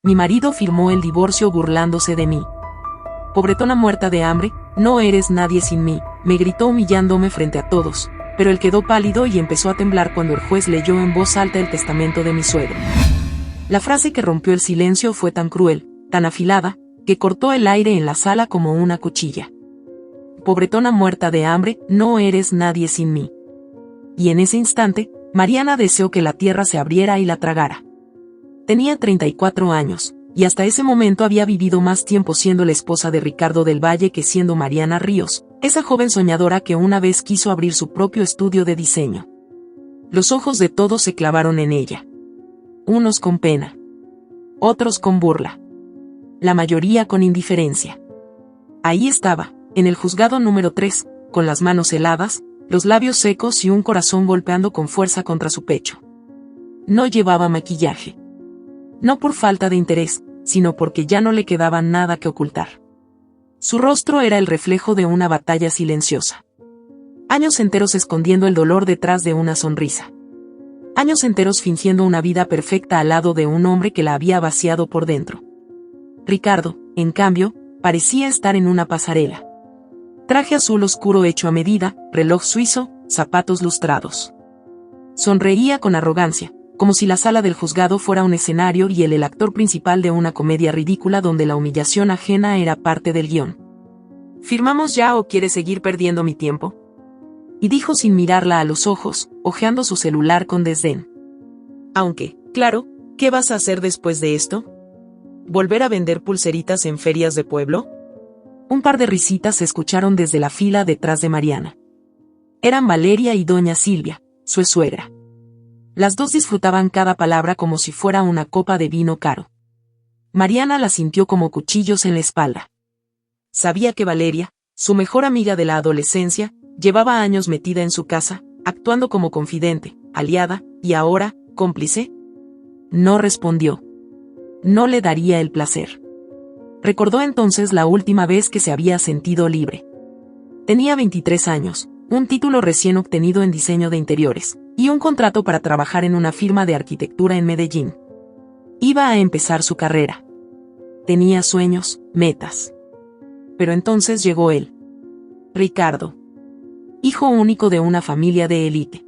Mi marido firmó el divorcio burlándose de mí. Pobretona muerta de hambre, no eres nadie sin mí, me gritó humillándome frente a todos, pero él quedó pálido y empezó a temblar cuando el juez leyó en voz alta el testamento de mi suegro. La frase que rompió el silencio fue tan cruel, tan afilada, que cortó el aire en la sala como una cuchilla. Pobretona muerta de hambre, no eres nadie sin mí. Y en ese instante, Mariana deseó que la tierra se abriera y la tragara. Tenía 34 años, y hasta ese momento había vivido más tiempo siendo la esposa de Ricardo del Valle que siendo Mariana Ríos, esa joven soñadora que una vez quiso abrir su propio estudio de diseño. Los ojos de todos se clavaron en ella. Unos con pena. Otros con burla. La mayoría con indiferencia. Ahí estaba, en el juzgado número 3, con las manos heladas, los labios secos y un corazón golpeando con fuerza contra su pecho. No llevaba maquillaje. No por falta de interés, sino porque ya no le quedaba nada que ocultar. Su rostro era el reflejo de una batalla silenciosa. Años enteros escondiendo el dolor detrás de una sonrisa. Años enteros fingiendo una vida perfecta al lado de un hombre que la había vaciado por dentro. Ricardo, en cambio, parecía estar en una pasarela. Traje azul oscuro hecho a medida, reloj suizo, zapatos lustrados. Sonreía con arrogancia, como si la sala del juzgado fuera un escenario y él el actor principal de una comedia ridícula donde la humillación ajena era parte del guión. ¿Firmamos ya o quieres seguir perdiendo mi tiempo? Y dijo sin mirarla a los ojos, hojeando su celular con desdén. Aunque, claro, ¿qué vas a hacer después de esto? ¿Volver a vender pulseritas en ferias de pueblo? Un par de risitas se escucharon desde la fila detrás de Mariana. Eran Valeria y doña Silvia, su suegra. Las dos disfrutaban cada palabra como si fuera una copa de vino caro. Mariana la sintió como cuchillos en la espalda. Sabía que Valeria, su mejor amiga de la adolescencia, llevaba años metida en su casa, actuando como confidente, aliada, y ahora, cómplice. No respondió. No le daría el placer. Recordó entonces la última vez que se había sentido libre. Tenía 23 años, un título recién obtenido en diseño de interiores, y un contrato para trabajar en una firma de arquitectura en Medellín. Iba a empezar su carrera. Tenía sueños, metas. Pero entonces llegó él. Ricardo. Hijo único de una familia de élite.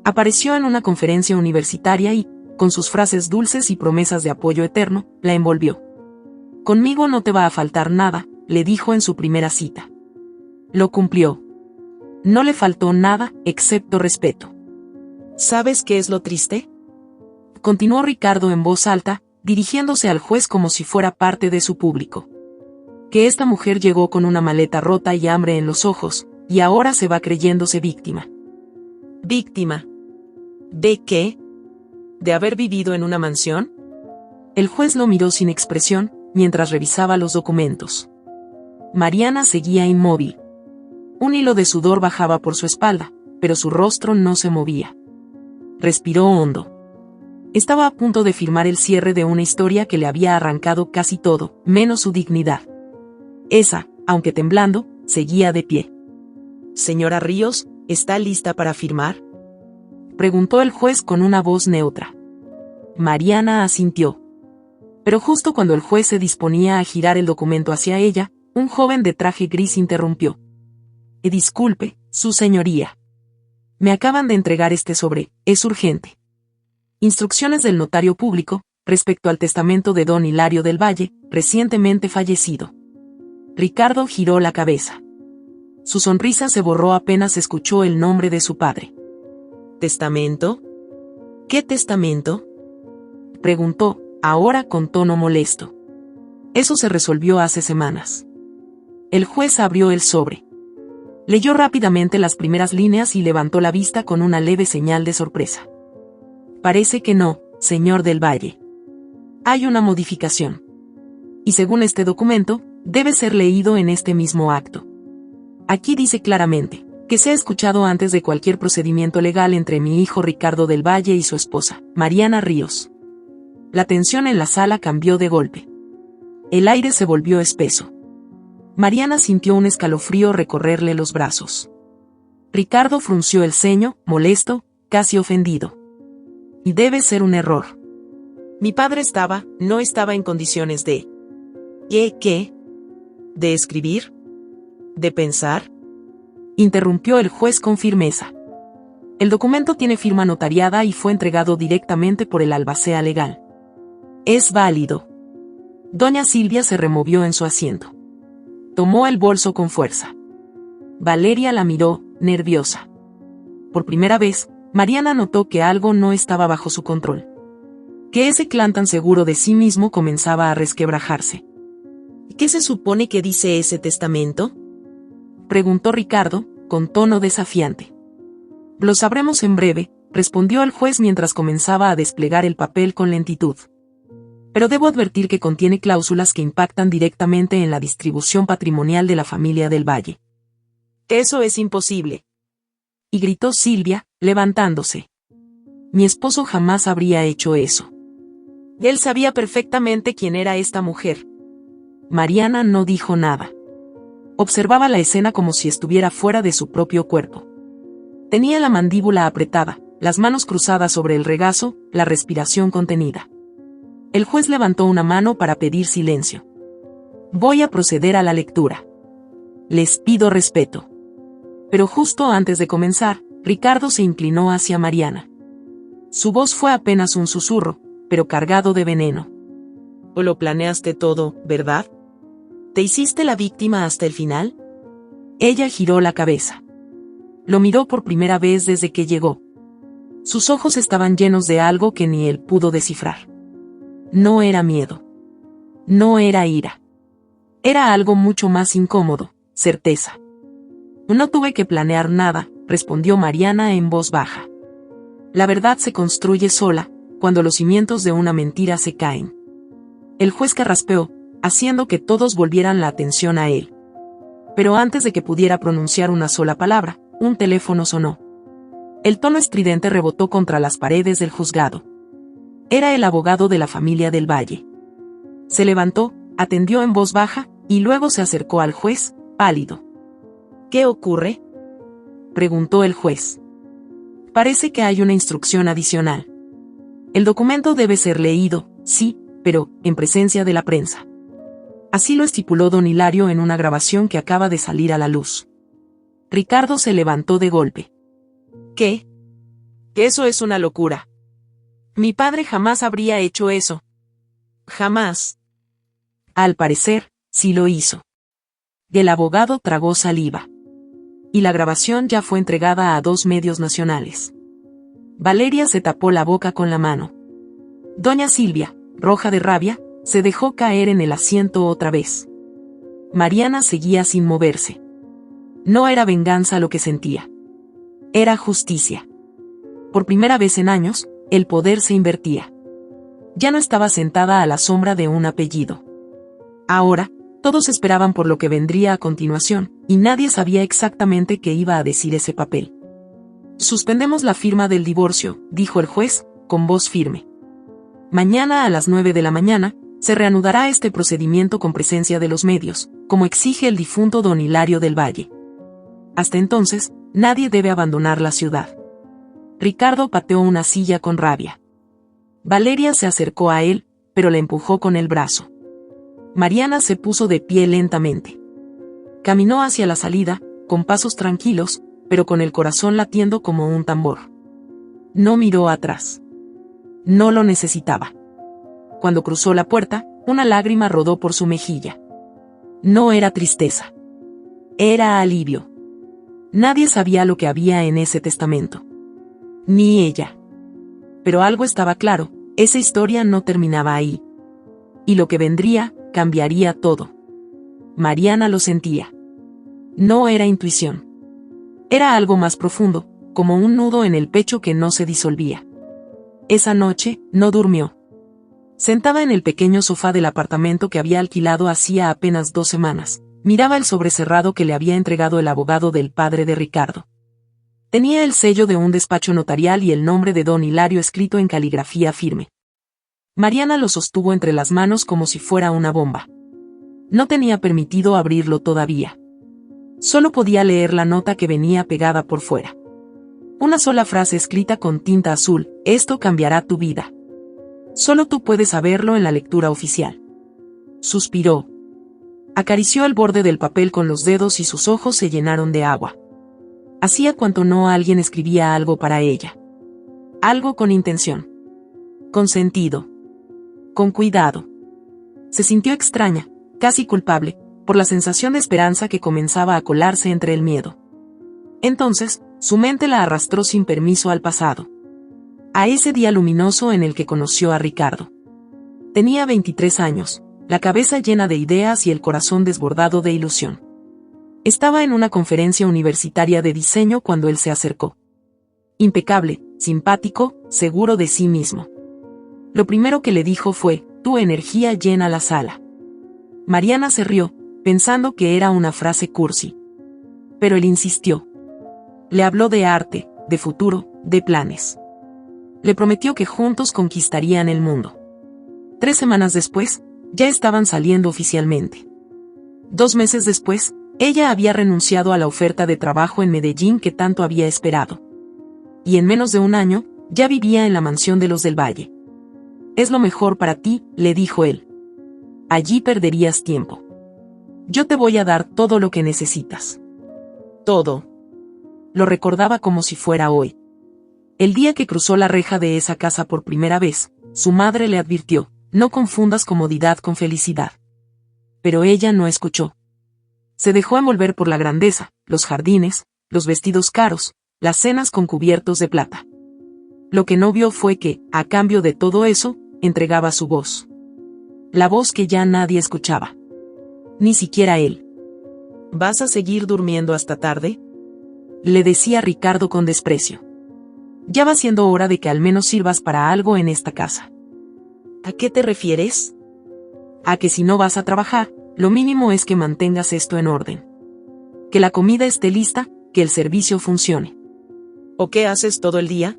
Apareció en una conferencia universitaria y, con sus frases dulces y promesas de apoyo eterno, la envolvió. Conmigo no te va a faltar nada, le dijo en su primera cita. Lo cumplió. No le faltó nada, excepto respeto. ¿Sabes qué es lo triste? Continuó Ricardo en voz alta, dirigiéndose al juez como si fuera parte de su público. Que esta mujer llegó con una maleta rota y hambre en los ojos, y ahora se va creyéndose víctima. ¿Víctima? ¿De qué? ¿De haber vivido en una mansión? El juez lo miró sin expresión, mientras revisaba los documentos. Mariana seguía inmóvil. Un hilo de sudor bajaba por su espalda, pero su rostro no se movía. Respiró hondo. Estaba a punto de firmar el cierre de una historia que le había arrancado casi todo, menos su dignidad. Esa, aunque temblando, seguía de pie. Señora Ríos, ¿está lista para firmar? Preguntó el juez con una voz neutra. Mariana asintió. Pero justo cuando el juez se disponía a girar el documento hacia ella, un joven de traje gris interrumpió. Disculpe, su señoría. Me acaban de entregar este sobre, es urgente. Instrucciones del notario público, respecto al testamento de don Hilario del Valle, recientemente fallecido. Ricardo giró la cabeza. Su sonrisa se borró apenas escuchó el nombre de su padre. ¿Testamento? ¿Qué testamento? Preguntó, ahora con tono molesto. Eso se resolvió hace semanas. El juez abrió el sobre. Leyó rápidamente las primeras líneas y levantó la vista con una leve señal de sorpresa. Parece que no, señor del Valle. Hay una modificación. Y según este documento, debe ser leído en este mismo acto. Aquí dice claramente, que sea escuchado antes de cualquier procedimiento legal entre mi hijo Ricardo del Valle y su esposa, Mariana Ríos. La tensión en la sala cambió de golpe. El aire se volvió espeso. Mariana sintió un escalofrío recorrerle los brazos. Ricardo frunció el ceño, molesto, casi ofendido. Y debe ser un error. Mi padre no estaba en condiciones de... ¿Qué? ¿De escribir? ¿De pensar? Interrumpió el juez con firmeza. El documento tiene firma notariada y fue entregado directamente por el albacea legal. Es válido. Doña Silvia se removió en su asiento. Tomó el bolso con fuerza. Valeria la miró, nerviosa. Por primera vez, Mariana notó que algo no estaba bajo su control. Que ese clan tan seguro de sí mismo comenzaba a resquebrajarse. ¿Qué se supone que dice ese testamento?, preguntó Ricardo, con tono desafiante. Lo sabremos en breve, respondió el juez mientras comenzaba a desplegar el papel con lentitud. Pero debo advertir que contiene cláusulas que impactan directamente en la distribución patrimonial de la familia del Valle. Eso es imposible. Y gritó Silvia, levantándose. Mi esposo jamás habría hecho eso. Él sabía perfectamente quién era esta mujer. Mariana no dijo nada. Observaba la escena como si estuviera fuera de su propio cuerpo. Tenía la mandíbula apretada, las manos cruzadas sobre el regazo, la respiración contenida. El juez levantó una mano para pedir silencio. Voy a proceder a la lectura. Les pido respeto. Pero justo antes de comenzar, Ricardo se inclinó hacia Mariana. Su voz fue apenas un susurro, pero cargado de veneno. ¿O lo planeaste todo, verdad? ¿Te hiciste la víctima hasta el final? Ella giró la cabeza. Lo miró por primera vez desde que llegó. Sus ojos estaban llenos de algo que ni él pudo descifrar. No era miedo. No era ira. Era algo mucho más incómodo, certeza. No tuve que planear nada, respondió Mariana en voz baja. La verdad se construye sola, cuando los cimientos de una mentira se caen. El juez carraspeó, haciendo que todos volvieran la atención a él. Pero antes de que pudiera pronunciar una sola palabra, un teléfono sonó. El tono estridente rebotó contra las paredes del juzgado. Era el abogado de la familia del Valle. Se levantó, atendió en voz baja, y luego se acercó al juez, pálido. ¿Qué ocurre?, preguntó el juez. Parece que hay una instrucción adicional. El documento debe ser leído, sí, pero en presencia de la prensa. Así lo estipuló don Hilario en una grabación que acaba de salir a la luz. Ricardo se levantó de golpe. ¿Qué? Que eso es una locura. Mi padre jamás habría hecho eso. Jamás. Al parecer, sí lo hizo. El abogado tragó saliva. Y la grabación ya fue entregada a 2 medios nacionales. Valeria se tapó la boca con la mano. Doña Silvia, roja de rabia, se dejó caer en el asiento otra vez. Mariana seguía sin moverse. No era venganza lo que sentía. Era justicia. Por primera vez en años, el poder se invertía. Ya no estaba sentada a la sombra de un apellido. Ahora, todos esperaban por lo que vendría a continuación, y nadie sabía exactamente qué iba a decir ese papel. Suspendemos la firma del divorcio, dijo el juez, con voz firme. Mañana a las 9 de la mañana, se reanudará este procedimiento con presencia de los medios, como exige el difunto don Hilario del Valle. Hasta entonces, nadie debe abandonar la ciudad. Ricardo pateó una silla con rabia. Valeria se acercó a él, pero le empujó con el brazo. Mariana se puso de pie lentamente. Caminó hacia la salida, con pasos tranquilos, pero con el corazón latiendo como un tambor. No miró atrás. No lo necesitaba. Cuando cruzó la puerta, una lágrima rodó por su mejilla. No era tristeza. Era alivio. Nadie sabía lo que había en ese testamento. Ni ella. Pero algo estaba claro, esa historia no terminaba ahí. Y lo que vendría, cambiaría todo. Mariana lo sentía. No era intuición. Era algo más profundo, como un nudo en el pecho que no se disolvía. Esa noche, no durmió. Sentada en el pequeño sofá del apartamento que había alquilado hacía apenas 2 semanas, miraba el sobrecerrado que le había entregado el abogado del padre de Ricardo. Tenía el sello de un despacho notarial y el nombre de don Hilario escrito en caligrafía firme. Mariana lo sostuvo entre las manos como si fuera una bomba. No tenía permitido abrirlo todavía. Solo podía leer la nota que venía pegada por fuera. Una sola frase escrita con tinta azul: esto cambiará tu vida. Solo tú puedes saberlo en la lectura oficial. Suspiró. Acarició el borde del papel con los dedos y sus ojos se llenaron de agua. Hacía cuanto no alguien escribía algo para ella. Algo con intención. Con sentido. Con cuidado. Se sintió extraña, casi culpable, por la sensación de esperanza que comenzaba a colarse entre el miedo. Entonces, su mente la arrastró sin permiso al pasado. A ese día luminoso en el que conoció a Ricardo. Tenía 23 años, la cabeza llena de ideas y el corazón desbordado de ilusión. Estaba en una conferencia universitaria de diseño cuando él se acercó. Impecable, simpático, seguro de sí mismo. Lo primero que le dijo fue: «Tu energía llena la sala». Mariana se rió, pensando que era una frase cursi. Pero él insistió. Le habló de arte, de futuro, de planes. Le prometió que juntos conquistarían el mundo. 3 semanas después, ya estaban saliendo oficialmente. 2 meses después, ella había renunciado a la oferta de trabajo en Medellín que tanto había esperado. Y en menos de un año, ya vivía en la mansión de los del Valle. «Es lo mejor para ti», le dijo él. «Allí perderías tiempo. Yo te voy a dar todo lo que necesitas». Todo. Lo recordaba como si fuera hoy. El día que cruzó la reja de esa casa por primera vez, su madre le advirtió: «No confundas comodidad con felicidad». Pero ella no escuchó. Se dejó envolver por la grandeza, los jardines, los vestidos caros, las cenas con cubiertos de plata. Lo que no vio fue que, a cambio de todo eso, entregaba su voz. La voz que ya nadie escuchaba. Ni siquiera él. «¿Vas a seguir durmiendo hasta tarde?», le decía Ricardo con desprecio. «Ya va siendo hora de que al menos sirvas para algo en esta casa». «¿A qué te refieres?». «A que si no vas a trabajar, lo mínimo es que mantengas esto en orden. Que la comida esté lista, que el servicio funcione». «¿O qué haces todo el día?».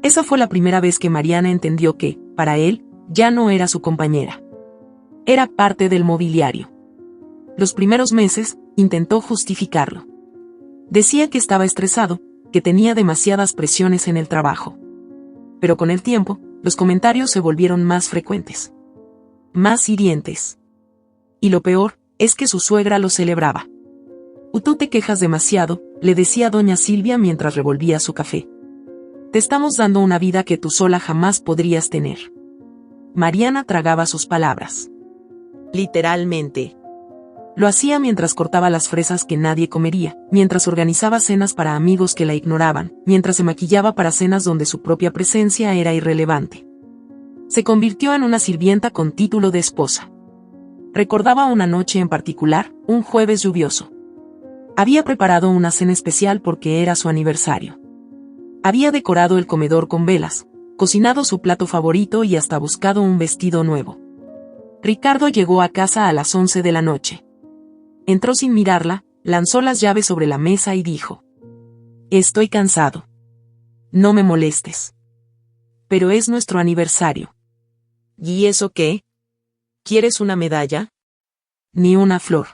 Esa fue la primera vez que Mariana entendió que, para él, ya no era su compañera. Era parte del mobiliario. Los primeros meses, intentó justificarlo. Decía que estaba estresado, que tenía demasiadas presiones en el trabajo. Pero con el tiempo, los comentarios se volvieron más frecuentes. Más hirientes. Y lo peor, es que su suegra lo celebraba. «Tú te quejas demasiado», le decía doña Silvia mientras revolvía su café. «Te estamos dando una vida que tú sola jamás podrías tener». Mariana tragaba sus palabras. Literalmente. Lo hacía mientras cortaba las fresas que nadie comería, mientras organizaba cenas para amigos que la ignoraban, mientras se maquillaba para cenas donde su propia presencia era irrelevante. Se convirtió en una sirvienta con título de esposa. Recordaba una noche en particular, un jueves lluvioso. Había preparado una cena especial porque era su aniversario. Había decorado el comedor con velas, cocinado su plato favorito y hasta buscado un vestido nuevo. Ricardo llegó a casa a las 11 de la noche. Entró sin mirarla, lanzó las llaves sobre la mesa y dijo: «Estoy cansado. No me molestes. Pero es nuestro aniversario». «¿Y eso qué? ¿Quieres una medalla?». «Ni una flor.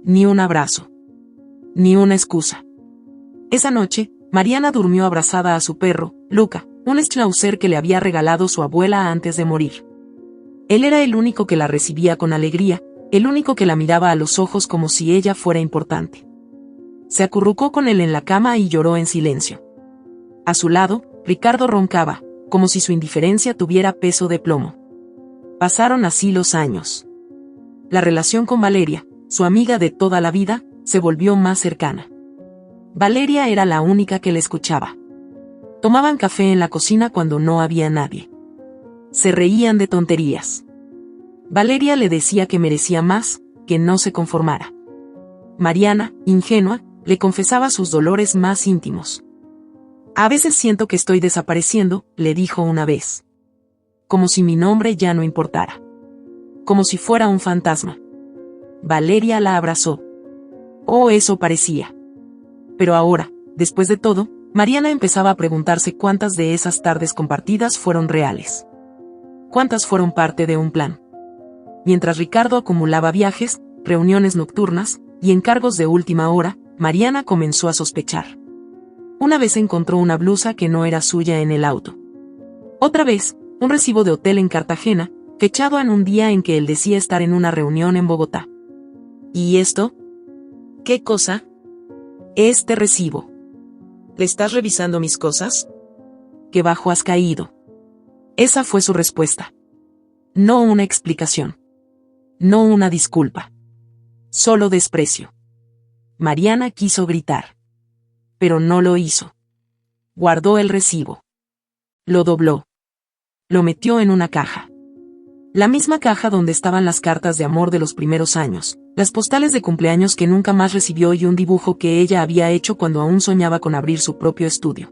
Ni un abrazo. Ni una excusa». Esa noche, Mariana durmió abrazada a su perro, Luca, un schnauzer que le había regalado su abuela antes de morir. Él era el único que la recibía con alegría, el único que la miraba a los ojos como si ella fuera importante. Se acurrucó con él en la cama y lloró en silencio. A su lado, Ricardo roncaba, como si su indiferencia tuviera peso de plomo. Pasaron así los años. La relación con Valeria, su amiga de toda la vida, se volvió más cercana. Valeria era la única que le escuchaba. Tomaban café en la cocina cuando no había nadie. Se reían de tonterías. Valeria le decía que merecía más, que no se conformara. Mariana, ingenua, le confesaba sus dolores más íntimos. «A veces siento que estoy desapareciendo», le dijo una vez. «Como si mi nombre ya no importara. Como si fuera un fantasma». Valeria la abrazó. Oh, eso parecía. Pero ahora, después de todo, Mariana empezaba a preguntarse cuántas de esas tardes compartidas fueron reales. Cuántas fueron parte de un plan. Mientras Ricardo acumulaba viajes, reuniones nocturnas y encargos de última hora, Mariana comenzó a sospechar. Una vez encontró una blusa que no era suya en el auto. Otra vez, Un recibo de hotel en Cartagena, fechado en un día en que él decía estar en una reunión en Bogotá. ¿Y esto? ¿Qué cosa? Este recibo. ¿Le estás revisando mis cosas? ¿Qué bajo has caído? Esa fue su respuesta. No una explicación. No una disculpa. Solo desprecio. Mariana quiso gritar. Pero no lo hizo. Guardó el recibo. Lo dobló. Lo metió en una caja. La misma caja donde estaban las cartas de amor de los primeros años, las postales de cumpleaños que nunca más recibió y un dibujo que ella había hecho cuando aún soñaba con abrir su propio estudio.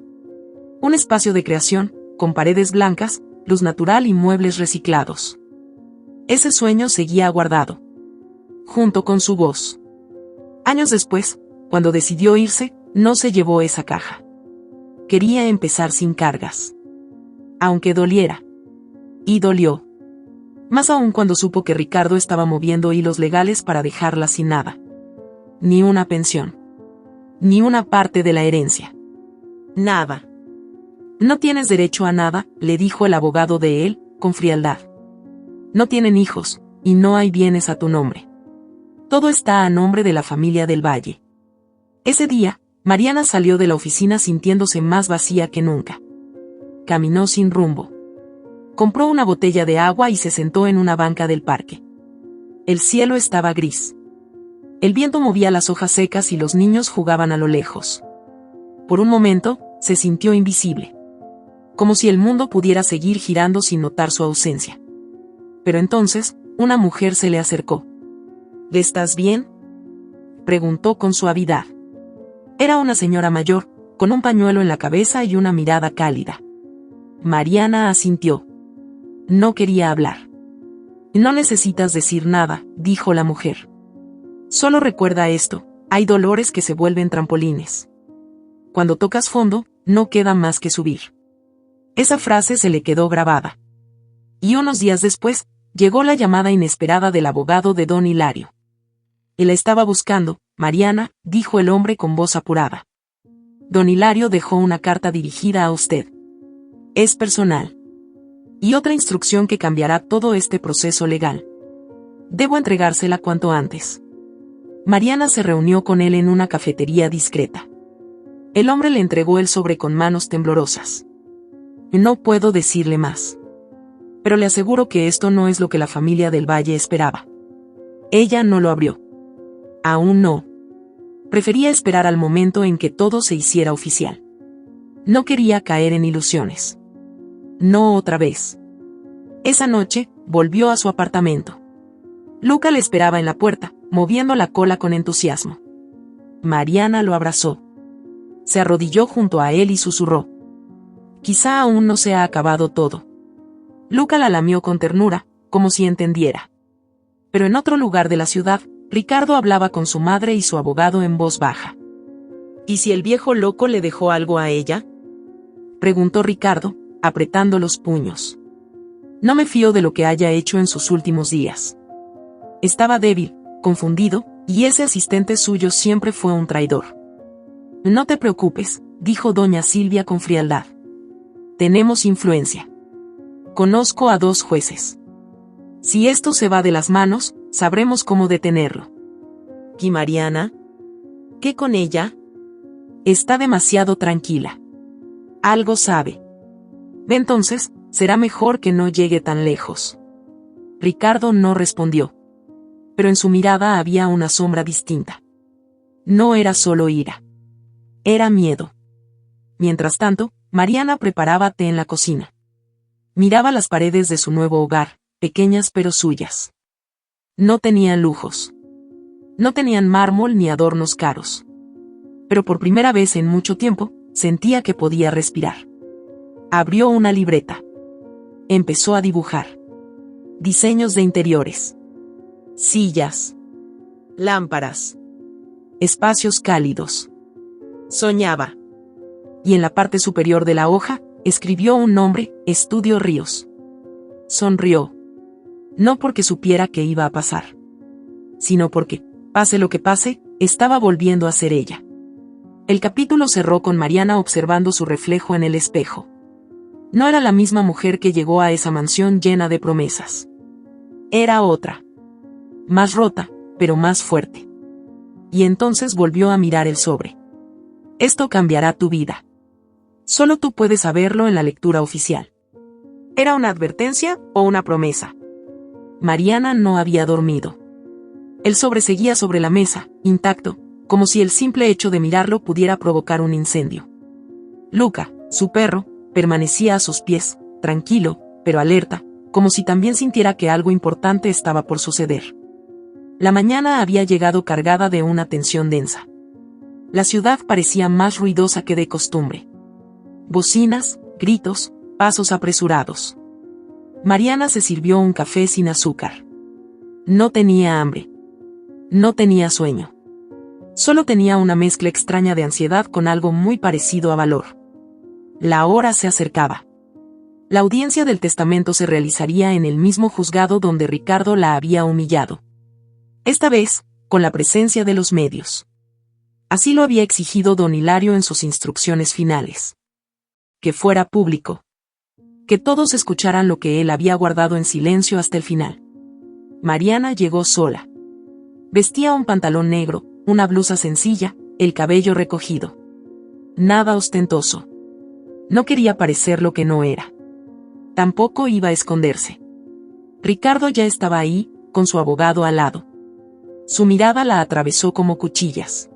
Un espacio de creación, con paredes blancas, luz natural y muebles reciclados. Ese sueño seguía guardado. Junto con su voz. Años después, cuando decidió irse, no se llevó esa caja. Quería empezar sin cargas. Aunque doliera. Y dolió. Más aún cuando supo que Ricardo estaba moviendo hilos legales para dejarla sin nada. Ni una pensión. Ni una parte de la herencia. Nada. No tienes derecho a nada, le dijo el abogado de él, con frialdad. No tienen hijos, y no hay bienes a tu nombre. Todo está a nombre de la familia del Valle. Ese día, Mariana salió de la oficina sintiéndose más vacía que nunca. Caminó sin rumbo. Compró una botella de agua y se sentó en una banca del parque. El cielo estaba gris. El viento movía las hojas secas y los niños jugaban a lo lejos. Por un momento, se sintió invisible. Como si el mundo pudiera seguir girando sin notar su ausencia. Pero entonces, una mujer se le acercó. ¿Estás bien?, preguntó con suavidad. Era una señora mayor, con un pañuelo en la cabeza y una mirada cálida. Mariana asintió. No quería hablar. No necesitas decir nada, dijo la mujer. Solo recuerda esto, hay dolores que se vuelven trampolines. Cuando tocas fondo, no queda más que subir. Esa frase se le quedó grabada. Y unos días después, llegó la llamada inesperada del abogado de don Hilario. Él la estaba buscando, Mariana, dijo el hombre con voz apurada. Don Hilario dejó una carta dirigida a usted. Es personal. Y otra instrucción que cambiará todo este proceso legal. Debo entregársela cuanto antes. Mariana se reunió con él en una cafetería discreta. El hombre le entregó el sobre con manos temblorosas. No puedo decirle más. Pero le aseguro que esto no es lo que la familia del Valle esperaba. Ella no lo abrió. Aún no. Prefería esperar al momento en que todo se hiciera oficial. No quería caer en ilusiones. No otra vez. Esa noche, volvió a su apartamento. Luca le esperaba en la puerta, moviendo la cola con entusiasmo. Mariana lo abrazó. Se arrodilló junto a él y susurró. Quizá aún no se ha acabado todo. Luca la lamió con ternura, como si entendiera. Pero en otro lugar de la ciudad, Ricardo hablaba con su madre y su abogado en voz baja. ¿Y si el viejo loco le dejó algo a ella?, preguntó Ricardo, apretando los puños. No me fío de lo que haya hecho en sus últimos días. Estaba débil, confundido, y ese asistente suyo siempre fue un traidor. No te preocupes, dijo doña Silvia con frialdad. Tenemos influencia. Conozco a 2 jueces. Si esto se va de las manos, sabremos cómo detenerlo. ¿Y Mariana? ¿Qué con ella? Está demasiado tranquila. Algo sabe. Entonces, será mejor que no llegue tan lejos. Ricardo no respondió. Pero en su mirada había una sombra distinta. No era solo ira. Era miedo. Mientras tanto, Mariana preparaba té en la cocina. Miraba las paredes de su nuevo hogar, pequeñas pero suyas. No tenían lujos. No tenían mármol ni adornos caros. Pero por primera vez en mucho tiempo, sentía que podía respirar. Abrió una libreta. Empezó a dibujar. Diseños de interiores. Sillas. Lámparas. Espacios cálidos. Soñaba. Y en la parte superior de la hoja, escribió un nombre, Estudio Ríos. Sonrió. No porque supiera que iba a pasar. Sino porque, pase lo que pase, estaba volviendo a ser ella. El capítulo cerró con Mariana observando su reflejo en el espejo. No era la misma mujer que llegó a esa mansión llena de promesas. Era otra. Más rota, pero más fuerte. Y entonces volvió a mirar el sobre. Esto cambiará tu vida. Solo tú puedes saberlo en la lectura oficial. ¿Era una advertencia o una promesa? Mariana no había dormido. El sobre seguía sobre la mesa, intacto, como si el simple hecho de mirarlo pudiera provocar un incendio. Luca, su perro, permanecía a sus pies, tranquilo, pero alerta, como si también sintiera que algo importante estaba por suceder. La mañana había llegado cargada de una tensión densa. La ciudad parecía más ruidosa que de costumbre. Bocinas, gritos, pasos apresurados. Mariana se sirvió un café sin azúcar. No tenía hambre. No tenía sueño. Solo tenía una mezcla extraña de ansiedad con algo muy parecido a valor. La hora se acercaba. La audiencia del testamento se realizaría en el mismo juzgado donde Ricardo la había humillado. Esta vez, con la presencia de los medios. Así lo había exigido don Hilario en sus instrucciones finales. Que fuera público. Que todos escucharan lo que él había guardado en silencio hasta el final. Mariana llegó sola. Vestía un pantalón negro, una blusa sencilla, el cabello recogido. Nada ostentoso. No quería parecer lo que no era. Tampoco iba a esconderse. Ricardo ya estaba ahí, con su abogado al lado. Su mirada la atravesó como cuchillas.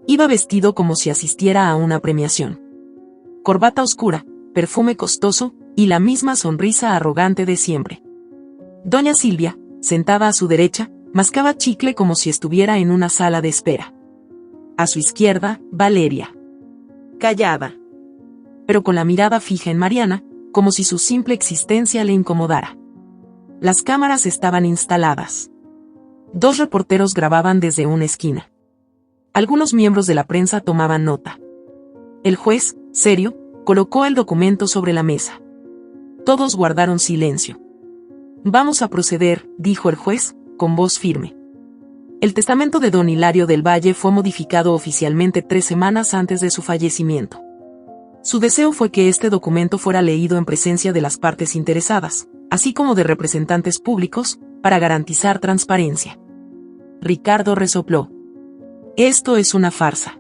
Iba vestido como si asistiera a una premiación. Corbata oscura, perfume costoso, y la misma sonrisa arrogante de siempre. Doña Silvia, sentada a su derecha, mascaba chicle como si estuviera en una sala de espera. A su izquierda, Valeria. Callada. Pero con la mirada fija en Mariana, como si su simple existencia le incomodara. Las cámaras estaban instaladas. 2 reporteros grababan desde una esquina. Algunos miembros de la prensa tomaban nota. El juez, serio, colocó el documento sobre la mesa. Todos guardaron silencio. Vamos a proceder, dijo el juez, con voz firme. El testamento de don Hilario del Valle fue modificado oficialmente 3 semanas antes de su fallecimiento. Su deseo fue que este documento fuera leído en presencia de las partes interesadas, así como de representantes públicos, para garantizar transparencia. Ricardo resopló. Esto es una farsa.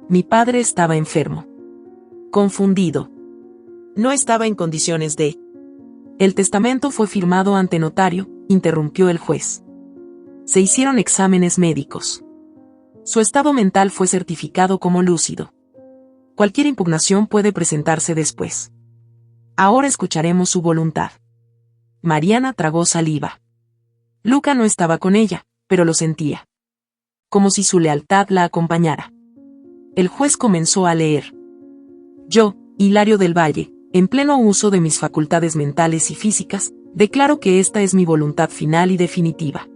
Mi padre estaba enfermo. Confundido. No estaba en condiciones de... El testamento fue firmado ante notario, interrumpió el juez. Se hicieron exámenes médicos. Su estado mental fue certificado como lúcido. Cualquier impugnación puede presentarse después. Ahora escucharemos su voluntad. Mariana tragó saliva. Luca no estaba con ella, pero lo sentía. Como si su lealtad la acompañara. El juez comenzó a leer. Yo, Hilario del Valle, en pleno uso de mis facultades mentales y físicas, declaro que esta es mi voluntad final y definitiva.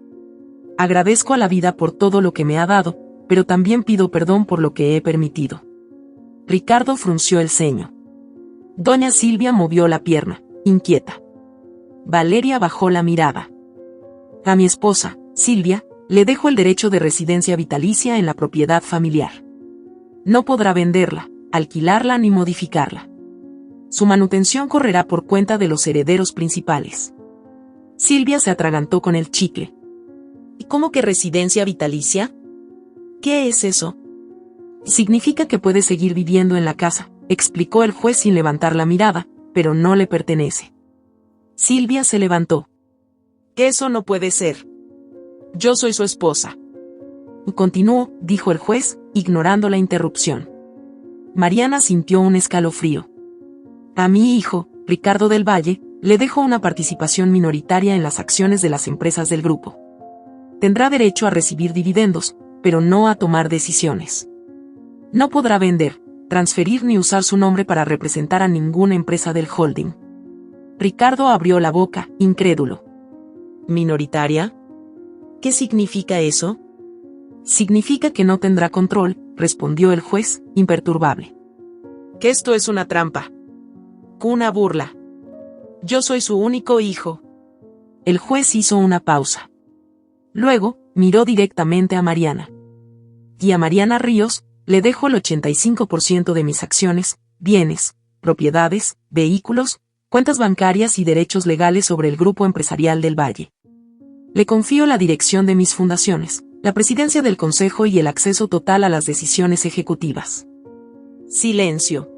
Agradezco a la vida por todo lo que me ha dado, pero también pido perdón por lo que he permitido. Ricardo frunció el ceño. Doña Silvia movió la pierna, inquieta. Valeria bajó la mirada. A mi esposa, Silvia, le dejo el derecho de residencia vitalicia en la propiedad familiar. No podrá venderla, alquilarla ni modificarla. Su manutención correrá por cuenta de los herederos principales. Silvia se atragantó con el chicle. ¿Y cómo que residencia vitalicia? ¿Qué es eso? Significa que puede seguir viviendo en la casa, explicó el juez sin levantar la mirada, pero no le pertenece. Silvia se levantó. Eso no puede ser. Yo soy su esposa. Continuó, dijo el juez, ignorando la interrupción. Mariana sintió un escalofrío. A mi hijo, Ricardo del Valle, le dejo una participación minoritaria en las acciones de las empresas del grupo. Tendrá derecho a recibir dividendos, pero no a tomar decisiones. No podrá vender, transferir ni usar su nombre para representar a ninguna empresa del holding. Ricardo abrió la boca, incrédulo. ¿Minoritaria? ¿Qué significa eso? Significa que no tendrá control, respondió el juez, imperturbable. Que esto es una trampa. Una burla. Yo soy su único hijo. El juez hizo una pausa. Luego, miró directamente a Mariana. Y a Mariana Ríos, le dejo el 85% de mis acciones, bienes, propiedades, vehículos, cuentas bancarias y derechos legales sobre el grupo empresarial del Valle. Le confío la dirección de mis fundaciones, la presidencia del consejo y el acceso total a las decisiones ejecutivas. Silencio.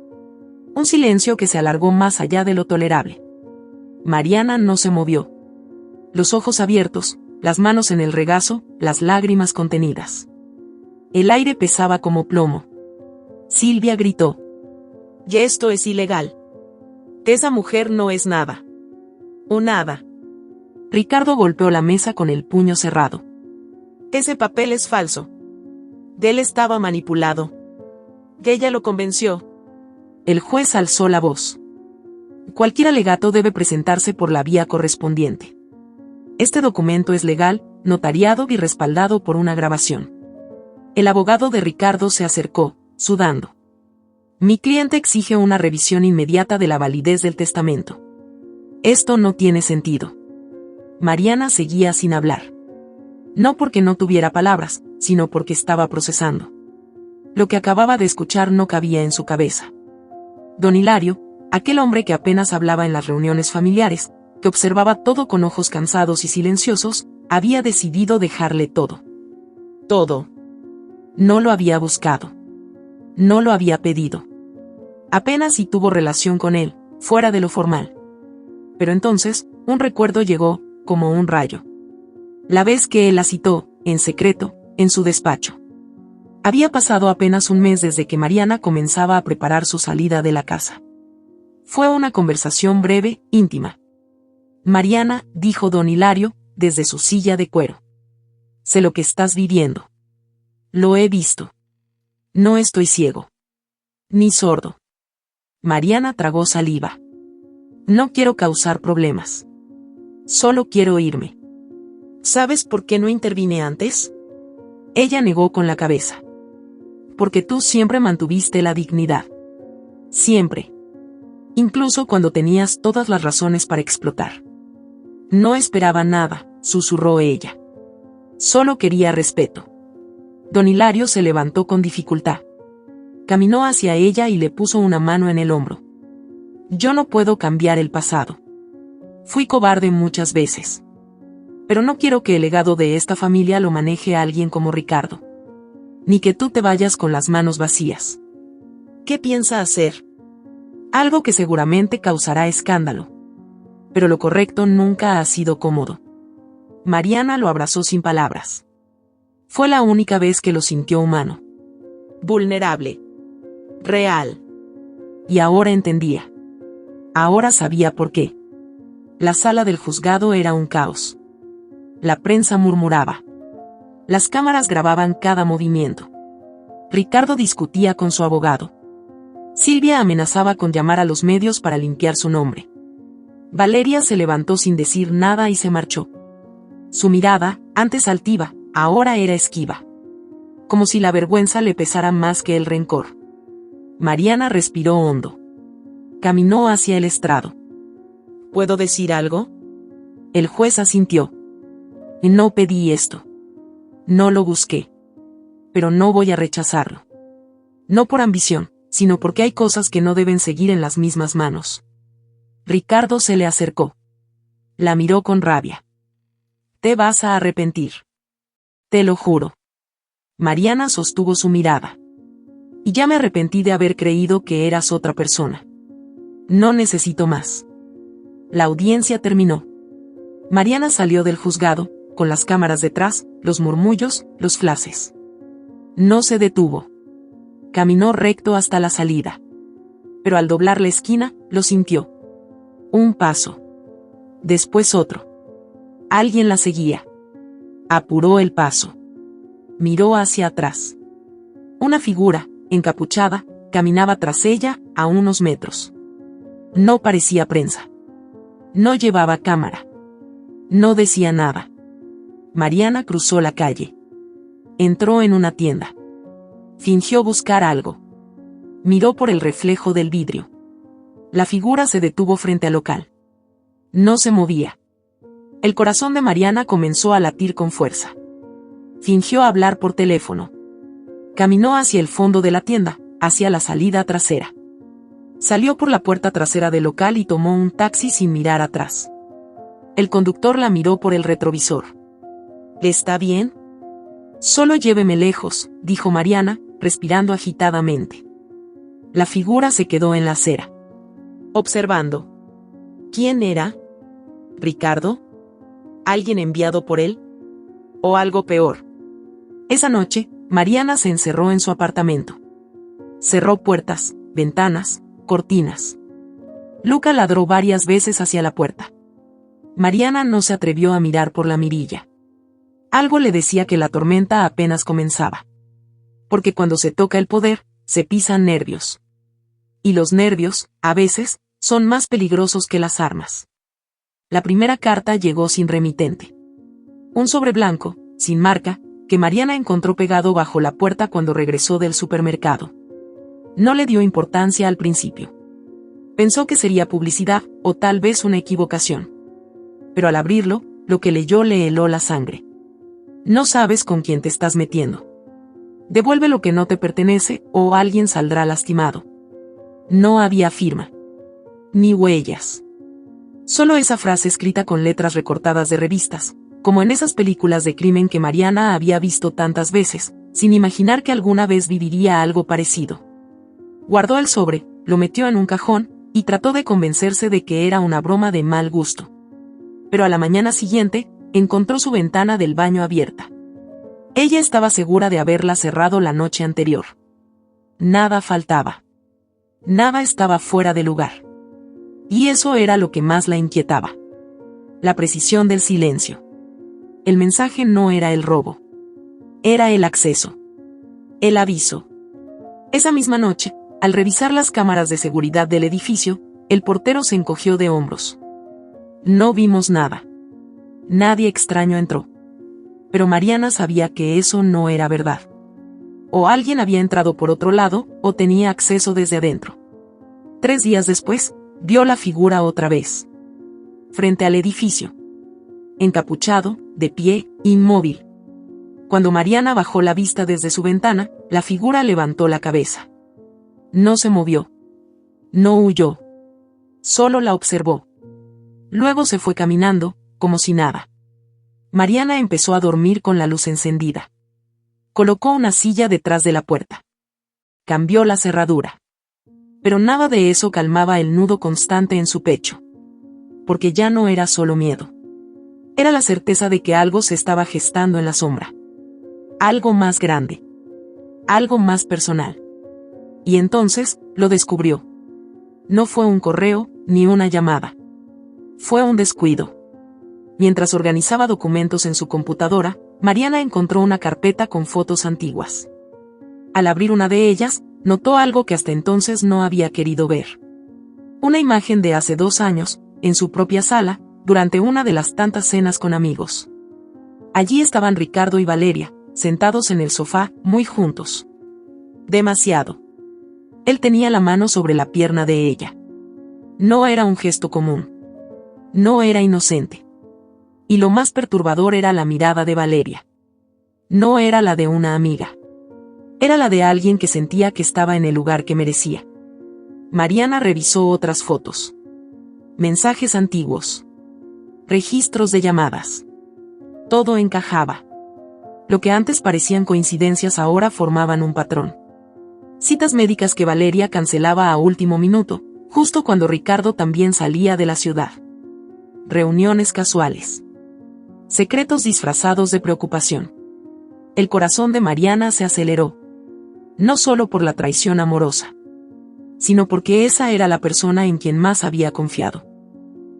Un silencio que se alargó más allá de lo tolerable. Mariana no se movió. Los ojos abiertos, las manos en el regazo, las lágrimas contenidas. El aire pesaba como plomo. Silvia gritó. «Ya esto es ilegal. Esa mujer no es nada. Un nada». Ricardo golpeó la mesa con el puño cerrado. «Ese papel es falso. Él estaba manipulado. Ella lo convenció». El juez alzó la voz. «Cualquier alegato debe presentarse por la vía correspondiente. Este documento es legal, notariado y respaldado por una grabación». El abogado de Ricardo se acercó, sudando. «Mi cliente exige una revisión inmediata de la validez del testamento. Esto no tiene sentido». Mariana seguía sin hablar. No porque no tuviera palabras, sino porque estaba procesando. Lo que acababa de escuchar no cabía en su cabeza. Don Hilario, aquel hombre que apenas hablaba en las reuniones familiares, que observaba todo con ojos cansados y silenciosos, había decidido dejarle todo. Todo. No lo había buscado. No lo había pedido. Apenas si tuvo relación con él, fuera de lo formal. Pero entonces, un recuerdo llegó, como un rayo. La vez que él la citó, en secreto, en su despacho. Había pasado apenas un mes desde que Mariana comenzaba a preparar su salida de la casa. Fue una conversación breve, íntima. «Mariana», dijo don Hilario, desde su silla de cuero. «Sé lo que estás viviendo. Lo he visto. No estoy ciego. Ni sordo». Mariana tragó saliva. «No quiero causar problemas. Solo quiero irme». «¿Sabes por qué no intervine antes?». Ella negó con la cabeza. «Porque tú siempre mantuviste la dignidad. Siempre. Incluso cuando tenías todas las razones para explotar». «No esperaba nada», susurró ella. «Solo quería respeto». Don Hilario se levantó con dificultad. Caminó hacia ella y le puso una mano en el hombro. «Yo no puedo cambiar el pasado. Fui cobarde muchas veces. Pero no quiero que el legado de esta familia lo maneje a alguien como Ricardo. Ni que tú te vayas con las manos vacías». «¿Qué piensa hacer?». «Algo que seguramente causará escándalo. Pero lo correcto nunca ha sido cómodo». Mariana lo abrazó sin palabras. Fue la única vez que lo sintió humano. Vulnerable. Real. Y ahora entendía. Ahora sabía por qué. La sala del juzgado era un caos. La prensa murmuraba. Las cámaras grababan cada movimiento. Ricardo discutía con su abogado. Silvia amenazaba con llamar a los medios para limpiar su nombre. Valeria se levantó sin decir nada y se marchó. Su mirada, antes altiva, ahora era esquiva. Como si la vergüenza le pesara más que el rencor. Mariana respiró hondo. Caminó hacia el estrado. ¿Puedo decir algo?». El juez asintió. «No pedí esto. No lo busqué. Pero no voy a rechazarlo. No por ambición, sino porque hay cosas que no deben seguir en las mismas manos». Ricardo se le acercó. La miró con rabia. «Te vas a arrepentir. Te lo juro». Mariana sostuvo su mirada. «Y ya me arrepentí de haber creído que eras otra persona. No necesito más». La audiencia terminó. Mariana salió del juzgado, con las cámaras detrás, los murmullos, los flashes. No se detuvo. Caminó recto hasta la salida. Pero al doblar la esquina, lo sintió. Un paso. Después otro. Alguien la seguía. Apuró el paso. Miró hacia atrás. Una figura, encapuchada, caminaba tras ella, a unos metros. No parecía prensa. No llevaba cámara. No decía nada. Mariana cruzó la calle. Entró en una tienda. Fingió buscar algo. Miró por el reflejo del vidrio. La figura se detuvo frente al local. No se movía. El corazón de Mariana comenzó a latir con fuerza. Fingió hablar por teléfono. Caminó hacia el fondo de la tienda, hacia la salida trasera. Salió por la puerta trasera del local y tomó un taxi sin mirar atrás. El conductor la miró por el retrovisor. ¿Está bien? Solo lléveme lejos, dijo Mariana, respirando agitadamente. La figura se quedó en la acera, observando. ¿Quién era? ¿Ricardo? ¿Alguien enviado por él? ¿O algo peor? Esa noche, Mariana se encerró en su apartamento. Cerró puertas, ventanas, cortinas. Luca ladró varias veces hacia la puerta. Mariana no se atrevió a mirar por la mirilla. Algo le decía que la tormenta apenas comenzaba. Porque cuando se toca el poder, se pisan nervios. Y los nervios, a veces, son más peligrosos que las armas. La primera carta llegó sin remitente. Un sobre blanco, sin marca, que Mariana encontró pegado bajo la puerta cuando regresó del supermercado. No le dio importancia al principio. Pensó que sería publicidad, o tal vez una equivocación. Pero al abrirlo, lo que leyó le heló la sangre. No sabes con quién te estás metiendo. Devuelve lo que no te pertenece, o alguien saldrá lastimado. No había firma. Ni huellas. Solo esa frase escrita con letras recortadas de revistas, como en esas películas de crimen que Mariana había visto tantas veces, sin imaginar que alguna vez viviría algo parecido. Guardó el sobre, lo metió en un cajón, y trató de convencerse de que era una broma de mal gusto. Pero a la mañana siguiente, encontró su ventana del baño abierta. Ella estaba segura de haberla cerrado la noche anterior. Nada faltaba. Nada estaba fuera de lugar. Y eso era lo que más la inquietaba. La precisión del silencio. El mensaje no era el robo. Era el acceso. El aviso. Esa misma noche, al revisar las cámaras de seguridad del edificio, el portero se encogió de hombros. No vimos nada. Nadie extraño entró. Pero Mariana sabía que eso no era verdad. O alguien había entrado por otro lado, o tenía acceso desde adentro. 3 días después, vio la figura otra vez. Frente al edificio. Encapuchado, de pie, inmóvil. Cuando Mariana bajó la vista desde su ventana, la figura levantó la cabeza. No se movió. No huyó. Solo la observó. Luego se fue caminando, como si nada. Mariana empezó a dormir con la luz encendida. Colocó una silla detrás de la puerta. Cambió la cerradura. Pero nada de eso calmaba el nudo constante en su pecho. Porque ya no era solo miedo. Era la certeza de que algo se estaba gestando en la sombra. Algo más grande. Algo más personal. Y entonces, lo descubrió. No fue un correo, ni una llamada. Fue un descuido. Mientras organizaba documentos en su computadora, Mariana encontró una carpeta con fotos antiguas. Al abrir una de ellas, notó algo que hasta entonces no había querido ver. Una imagen de hace 2 años, en su propia sala, durante una de las tantas cenas con amigos. Allí estaban Ricardo y Valeria, sentados en el sofá, muy juntos. Demasiado. Él tenía la mano sobre la pierna de ella. No era un gesto común. No era inocente. Y lo más perturbador era la mirada de Valeria. No era la de una amiga. Era la de alguien que sentía que estaba en el lugar que merecía. Mariana revisó otras fotos. Mensajes antiguos. Registros de llamadas. Todo encajaba. Lo que antes parecían coincidencias ahora formaban un patrón. Citas médicas que Valeria cancelaba a último minuto, justo cuando Ricardo también salía de la ciudad. Reuniones casuales. Secretos disfrazados de preocupación. El corazón de Mariana se aceleró. No solo por la traición amorosa, sino porque esa era la persona en quien más había confiado.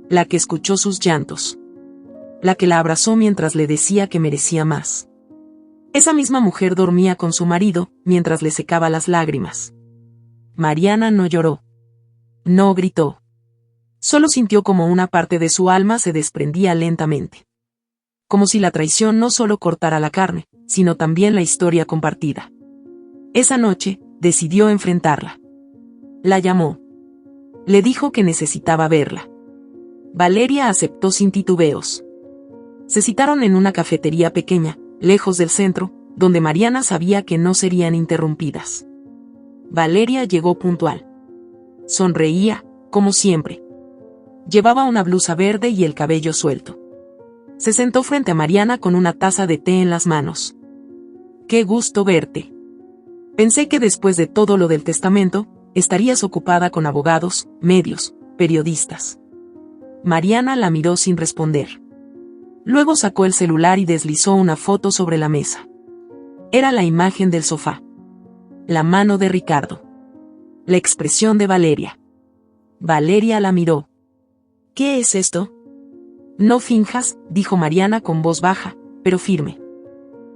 La que escuchó sus llantos. La que la abrazó mientras le decía que merecía más. Esa misma mujer dormía con su marido, mientras le secaba las lágrimas. Mariana no lloró. No gritó. Solo sintió como una parte de su alma se desprendía lentamente. Como si la traición no solo cortara la carne, sino también la historia compartida. Esa noche, decidió enfrentarla. La llamó. Le dijo que necesitaba verla. Valeria aceptó sin titubeos. Se citaron en una cafetería pequeña, lejos del centro, donde Mariana sabía que no serían interrumpidas. Valeria llegó puntual. Sonreía, como siempre. Llevaba una blusa verde y el cabello suelto. Se sentó frente a Mariana con una taza de té en las manos. «Qué gusto verte. Pensé que después de todo lo del testamento, estarías ocupada con abogados, medios, periodistas». Mariana la miró sin responder. Luego sacó el celular y deslizó una foto sobre la mesa. Era la imagen del sofá. La mano de Ricardo. La expresión de Valeria. Valeria la miró. «¿Qué es esto?» «No finjas», dijo Mariana con voz baja, pero firme.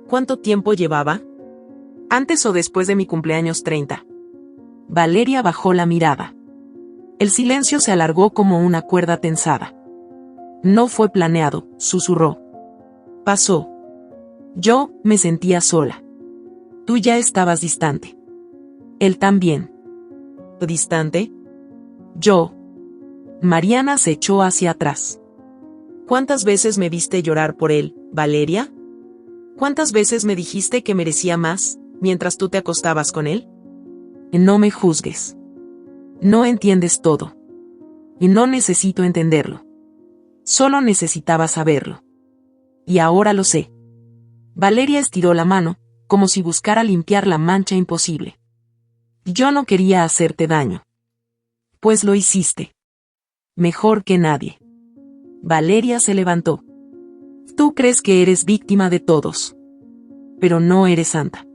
«¿Cuánto tiempo llevaba? ¿Antes o después de mi cumpleaños 30?» Valeria bajó la mirada. El silencio se alargó como una cuerda tensada. «No fue planeado», susurró. «Pasó. Yo me sentía sola. Tú ya estabas distante. Él también». «¿Distante?» «Yo». Mariana se echó hacia atrás. «¿Cuántas veces me viste llorar por él, Valeria? ¿Cuántas veces me dijiste que merecía más, mientras tú te acostabas con él?» «No me juzgues. No entiendes todo. Y no necesito entenderlo. Solo necesitaba saberlo. Y ahora lo sé». Valeria estiró la mano, como si buscara limpiar la mancha imposible. «Yo no quería hacerte daño. Pues lo hiciste. Mejor que nadie». Valeria se levantó. «Tú crees que eres víctima de todos. Pero no eres santa.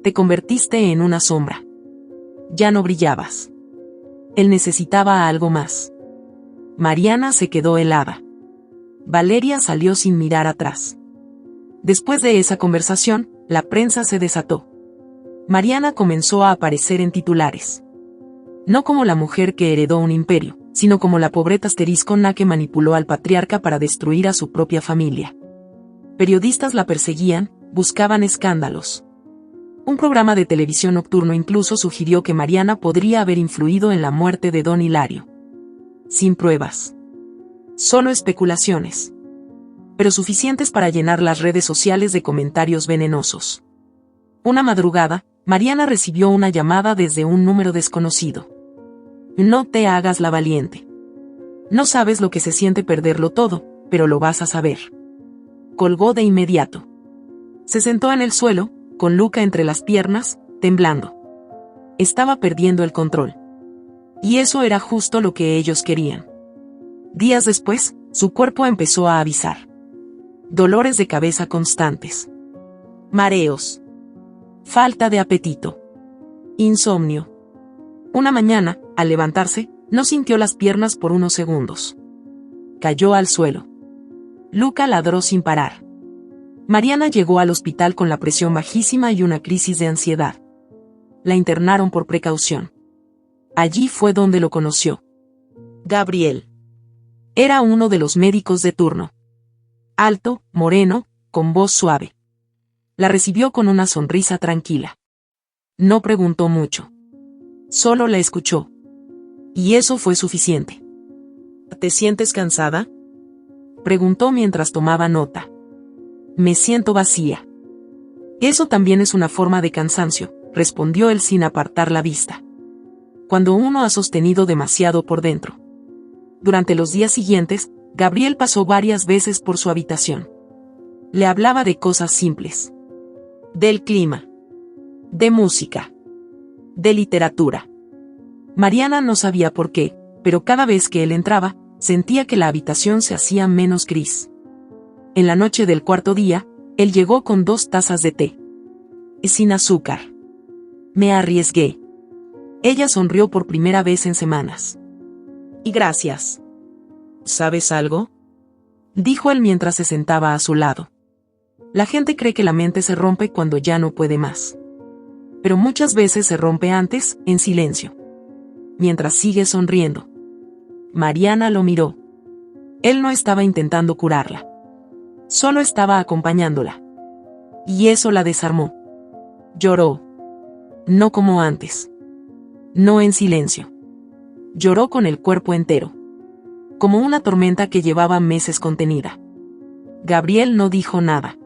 Te convertiste en una sombra. Ya no brillabas. Él necesitaba algo más». Mariana se quedó helada. Valeria salió sin mirar atrás. Después de esa conversación, la prensa se desató. Mariana comenzó a aparecer en titulares. No como la mujer que heredó un imperio, sino como la pobreta asteriscona que manipuló al patriarca para destruir a su propia familia. Periodistas la perseguían, buscaban escándalos. Un programa de televisión nocturno incluso sugirió que Mariana podría haber influido en la muerte de don Hilario. Sin pruebas. Solo especulaciones. Pero suficientes para llenar las redes sociales de comentarios venenosos. Una madrugada, Mariana recibió una llamada desde un número desconocido. «No te hagas la valiente. No sabes lo que se siente perderlo todo, pero lo vas a saber». Colgó de inmediato. Se sentó en el suelo, con Luca entre las piernas, temblando. Estaba perdiendo el control. Y eso era justo lo que ellos querían. Días después, su cuerpo empezó a avisar. Dolores de cabeza constantes. Mareos. Falta de apetito. Insomnio. Una mañana, al levantarse, no sintió las piernas por unos segundos. Cayó al suelo. Luca ladró sin parar. Mariana llegó al hospital con la presión bajísima y una crisis de ansiedad. La internaron por precaución. Allí fue donde lo conoció. Gabriel. Era uno de los médicos de turno. Alto, moreno, con voz suave. La recibió con una sonrisa tranquila. No preguntó mucho. Solo la escuchó. Y eso fue suficiente. ¿Te sientes cansada?, preguntó mientras tomaba nota. Me siento vacía. Eso también es una forma de cansancio, respondió él sin apartar la vista. Cuando uno ha sostenido demasiado por dentro. Durante los días siguientes, Gabriel pasó varias veces por su habitación. Le hablaba de cosas simples. Del clima. De música. De literatura. Mariana no sabía por qué, pero cada vez que él entraba, sentía que la habitación se hacía menos gris. En la noche del cuarto día, él llegó con 2 tazas de té. Sin azúcar. Me arriesgué. Ella sonrió por primera vez en semanas. Y gracias. ¿Sabes algo?, dijo él mientras se sentaba a su lado. La gente cree que la mente se rompe cuando ya no puede más. Pero muchas veces se rompe antes, en silencio. Mientras sigue sonriendo. Mariana lo miró. Él no estaba intentando curarla. Solo estaba acompañándola. Y eso la desarmó. Lloró. No como antes. No en silencio. Lloró con el cuerpo entero. Como una tormenta que llevaba meses contenida. Gabriel no dijo nada.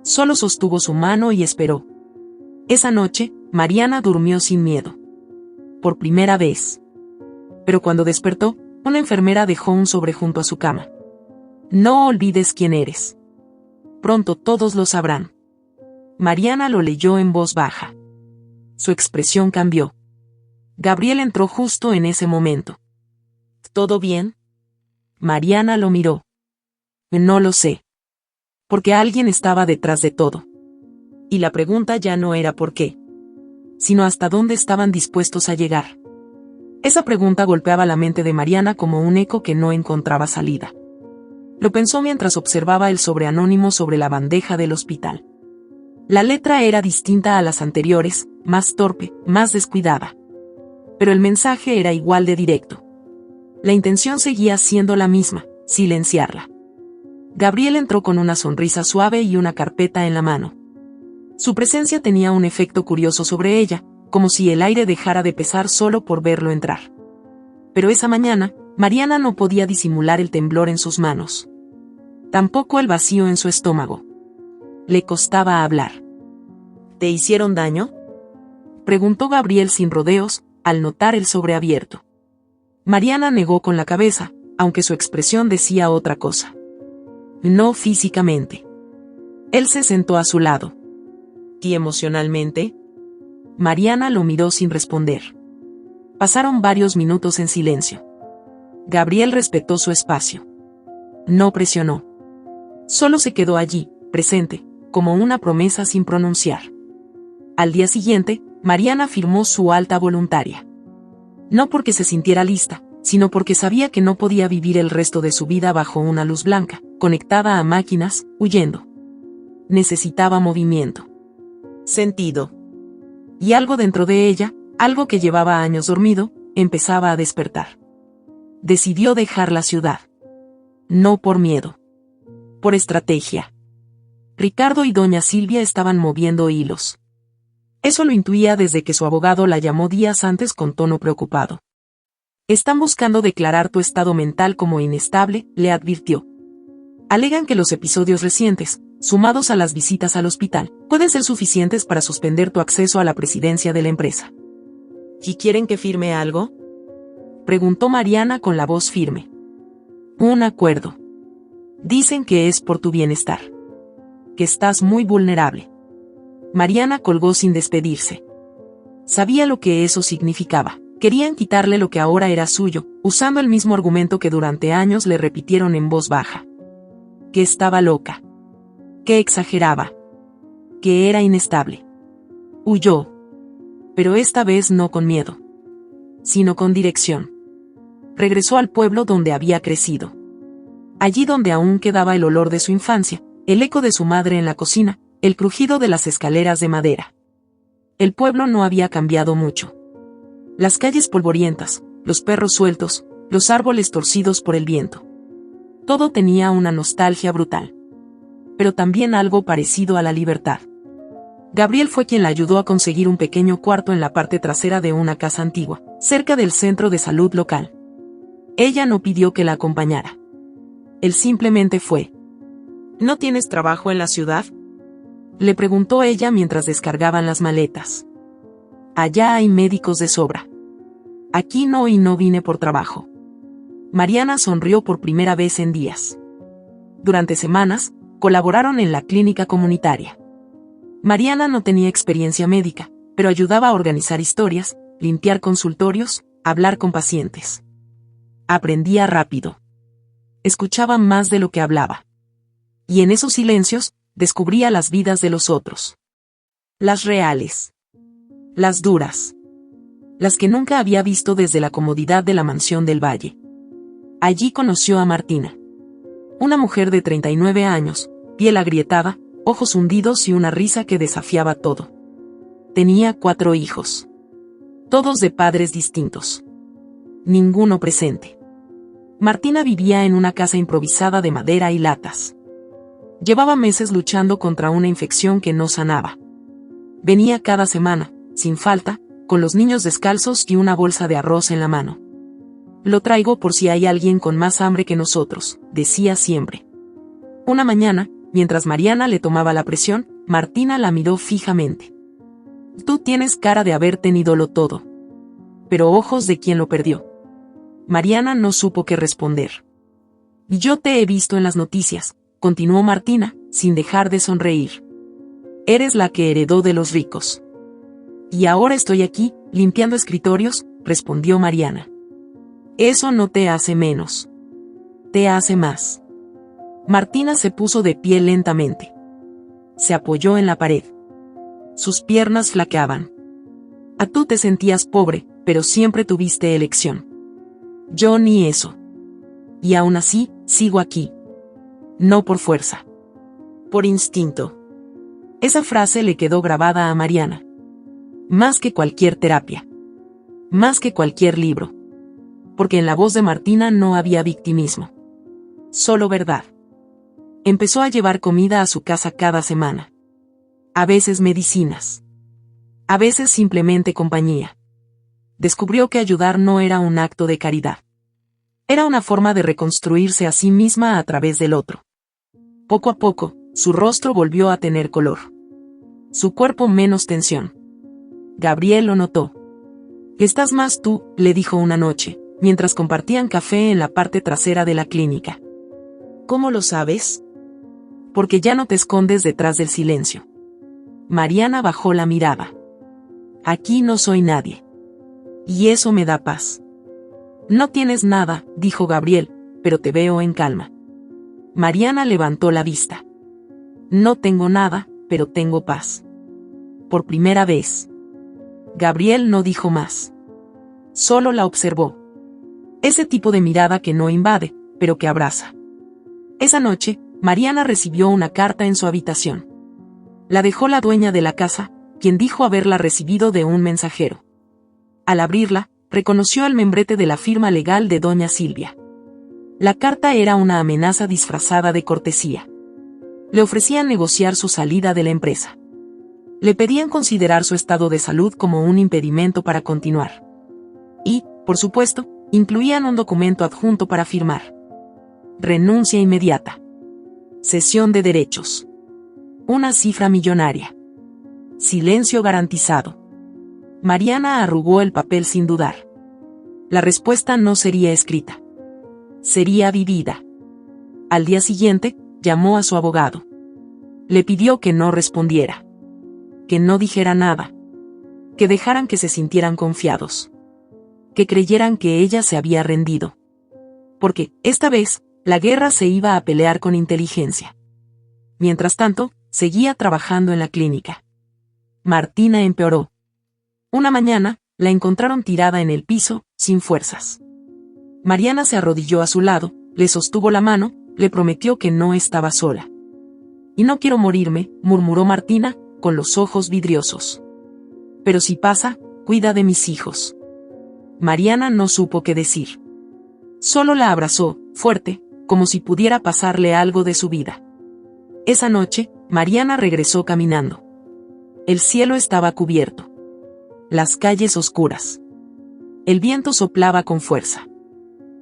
Solo sostuvo su mano y esperó. Esa noche, Mariana durmió sin miedo. Por primera vez. pero cuando despertó, una enfermera dejó un sobre junto a su cama. No olvides quién eres. Pronto todos lo sabrán. Mariana lo leyó en voz baja. Su expresión cambió. Gabriel entró justo en ese momento. ¿Todo bien? Mariana lo miró. No lo sé. Porque alguien estaba detrás de todo. Y la pregunta ya no era por qué, sino hasta dónde estaban dispuestos a llegar. Esa pregunta golpeaba la mente de Mariana como un eco que no encontraba salida. Lo pensó mientras observaba el sobre anónimo sobre la bandeja del hospital. La letra era distinta a las anteriores, más torpe, más descuidada. Pero el mensaje era igual de directo. La intención seguía siendo la misma, silenciarla. Gabriel entró con una sonrisa suave y una carpeta en la mano. Su presencia tenía un efecto curioso sobre ella, como si el aire dejara de pesar solo por verlo entrar. Pero esa mañana, Mariana no podía disimular el temblor en sus manos. Tampoco el vacío en su estómago. Le costaba hablar. ¿Te hicieron daño?, preguntó Gabriel sin rodeos, al notar el sobre abierto. Mariana negó con la cabeza, aunque su expresión decía otra cosa. No físicamente. Él se sentó a su lado. ¿Y emocionalmente? Mariana lo miró sin responder. Pasaron varios minutos en silencio. Gabriel respetó su espacio. No presionó. Solo se quedó allí, presente, como una promesa sin pronunciar. Al día siguiente, Mariana firmó su alta voluntaria. No porque se sintiera lista, sino porque sabía que no podía vivir el resto de su vida bajo una luz blanca, conectada a máquinas, huyendo. Necesitaba movimiento. Sentido. Y algo dentro de ella, algo que llevaba años dormido, empezaba a despertar. Decidió dejar la ciudad. No por miedo. Por estrategia. Ricardo y doña Silvia estaban moviendo hilos. Eso lo intuía desde que su abogado la llamó días antes con tono preocupado. Están buscando declarar tu estado mental como inestable, le advirtió. Alegan que los episodios recientes, sumados a las visitas al hospital, pueden ser suficientes para suspender tu acceso a la presidencia de la empresa. ¿Y quieren que firme algo?, preguntó Mariana con la voz firme. Un acuerdo. Dicen que es por tu bienestar. Que estás muy vulnerable. Mariana colgó sin despedirse. Sabía lo que eso significaba. Querían quitarle lo que ahora era suyo, usando el mismo argumento que durante años le repitieron en voz baja. Que estaba loca. Que exageraba. Que era inestable. Huyó. Pero esta vez no con miedo, sino con dirección. Regresó al pueblo donde había crecido. Allí donde aún quedaba el olor de su infancia, el eco de su madre en la cocina, el crujido de las escaleras de madera. El pueblo no había cambiado mucho. Las calles polvorientas, los perros sueltos, los árboles torcidos por el viento. Todo tenía una nostalgia brutal. Pero también algo parecido a la libertad. Gabriel fue quien la ayudó a conseguir un pequeño cuarto en la parte trasera de una casa antigua, cerca del centro de salud local. Ella no pidió que la acompañara. Él simplemente fue. ¿No tienes trabajo en la ciudad?, le preguntó ella mientras descargaban las maletas. Allá hay médicos de sobra. Aquí no, y no vine por trabajo. Mariana sonrió por primera vez en días. Durante semanas, colaboraron en la clínica comunitaria. Mariana no tenía experiencia médica, pero ayudaba a organizar historias, limpiar consultorios, hablar con pacientes. Aprendía rápido. Escuchaba más de lo que hablaba. Y en esos silencios, descubría las vidas de los otros. Las reales. Las duras. Las que nunca había visto desde la comodidad de la mansión del valle. Allí conoció a Martina. Una mujer de 39 años, piel agrietada, ojos hundidos y una risa que desafiaba todo. Tenía 4 hijos. Todos de padres distintos. Ninguno presente. Martina vivía en una casa improvisada de madera y latas. Llevaba meses luchando contra una infección que no sanaba. Venía cada semana, sin falta, con los niños descalzos y una bolsa de arroz en la mano. Lo traigo por si hay alguien con más hambre que nosotros, decía siempre. Una mañana, mientras Mariana le tomaba la presión, Martina la miró fijamente. Tú tienes cara de haber tenidolo todo. Pero ojos de quien lo perdió. Mariana no supo qué responder. Yo te he visto en las noticias, continuó Martina, sin dejar de sonreír. Eres la que heredó de los ricos. Y ahora estoy aquí, limpiando escritorios, respondió Mariana. Eso no te hace menos. Te hace más. Martina se puso de pie lentamente. Se apoyó en la pared. Sus piernas flaqueaban. Tú te sentías pobre, pero siempre tuviste elección. Yo ni eso. Y aún así, sigo aquí. No por fuerza. Por instinto. Esa frase le quedó grabada a Mariana. Más que cualquier terapia. Más que cualquier libro. Porque en la voz de Martina no había victimismo. Solo verdad. Empezó a llevar comida a su casa cada semana. A veces medicinas. A veces simplemente compañía. Descubrió que ayudar no era un acto de caridad. Era una forma de reconstruirse a sí misma a través del otro. Poco a poco, su rostro volvió a tener color. Su cuerpo menos tensión. Gabriel lo notó. «Estás más tú», le dijo una noche, mientras compartían café en la parte trasera de la clínica. «¿Cómo lo sabes?» «Porque ya no te escondes detrás del silencio». Mariana bajó la mirada. «Aquí no soy nadie. Y eso me da paz». «No tienes nada», dijo Gabriel, «pero te veo en calma». Mariana levantó la vista. «No tengo nada, pero tengo paz». Por primera vez. Gabriel no dijo más. Solo la observó. Ese tipo de mirada que no invade, pero que abraza. Esa noche, Mariana recibió una carta en su habitación. La dejó la dueña de la casa, quien dijo haberla recibido de un mensajero. Al abrirla, reconoció el membrete de la firma legal de doña Silvia. La carta era una amenaza disfrazada de cortesía. Le ofrecían negociar su salida de la empresa. Le pedían considerar su estado de salud como un impedimento para continuar. Y, por supuesto, incluían un documento adjunto para firmar. Renuncia inmediata. Cesión de derechos. Una cifra millonaria. Silencio garantizado. Mariana arrugó el papel sin dudar. La respuesta no sería escrita. Sería vivida. Al día siguiente, llamó a su abogado. Le pidió que no respondiera. Que no dijera nada. Que dejaran que se sintieran confiados. Que creyeran que ella se había rendido. Porque, esta vez, la guerra se iba a pelear con inteligencia. Mientras tanto, seguía trabajando en la clínica. Martina empeoró. Una mañana, la encontraron tirada en el piso, sin fuerzas. Mariana se arrodilló a su lado, le sostuvo la mano, le prometió que no estaba sola. «Y no quiero morirme», murmuró Martina, con los ojos vidriosos. «Pero si pasa, cuida de mis hijos». Mariana no supo qué decir. Solo la abrazó, fuerte, como si pudiera pasarle algo de su vida. Esa noche, Mariana regresó caminando. El cielo estaba cubierto. Las calles oscuras. El viento soplaba con fuerza.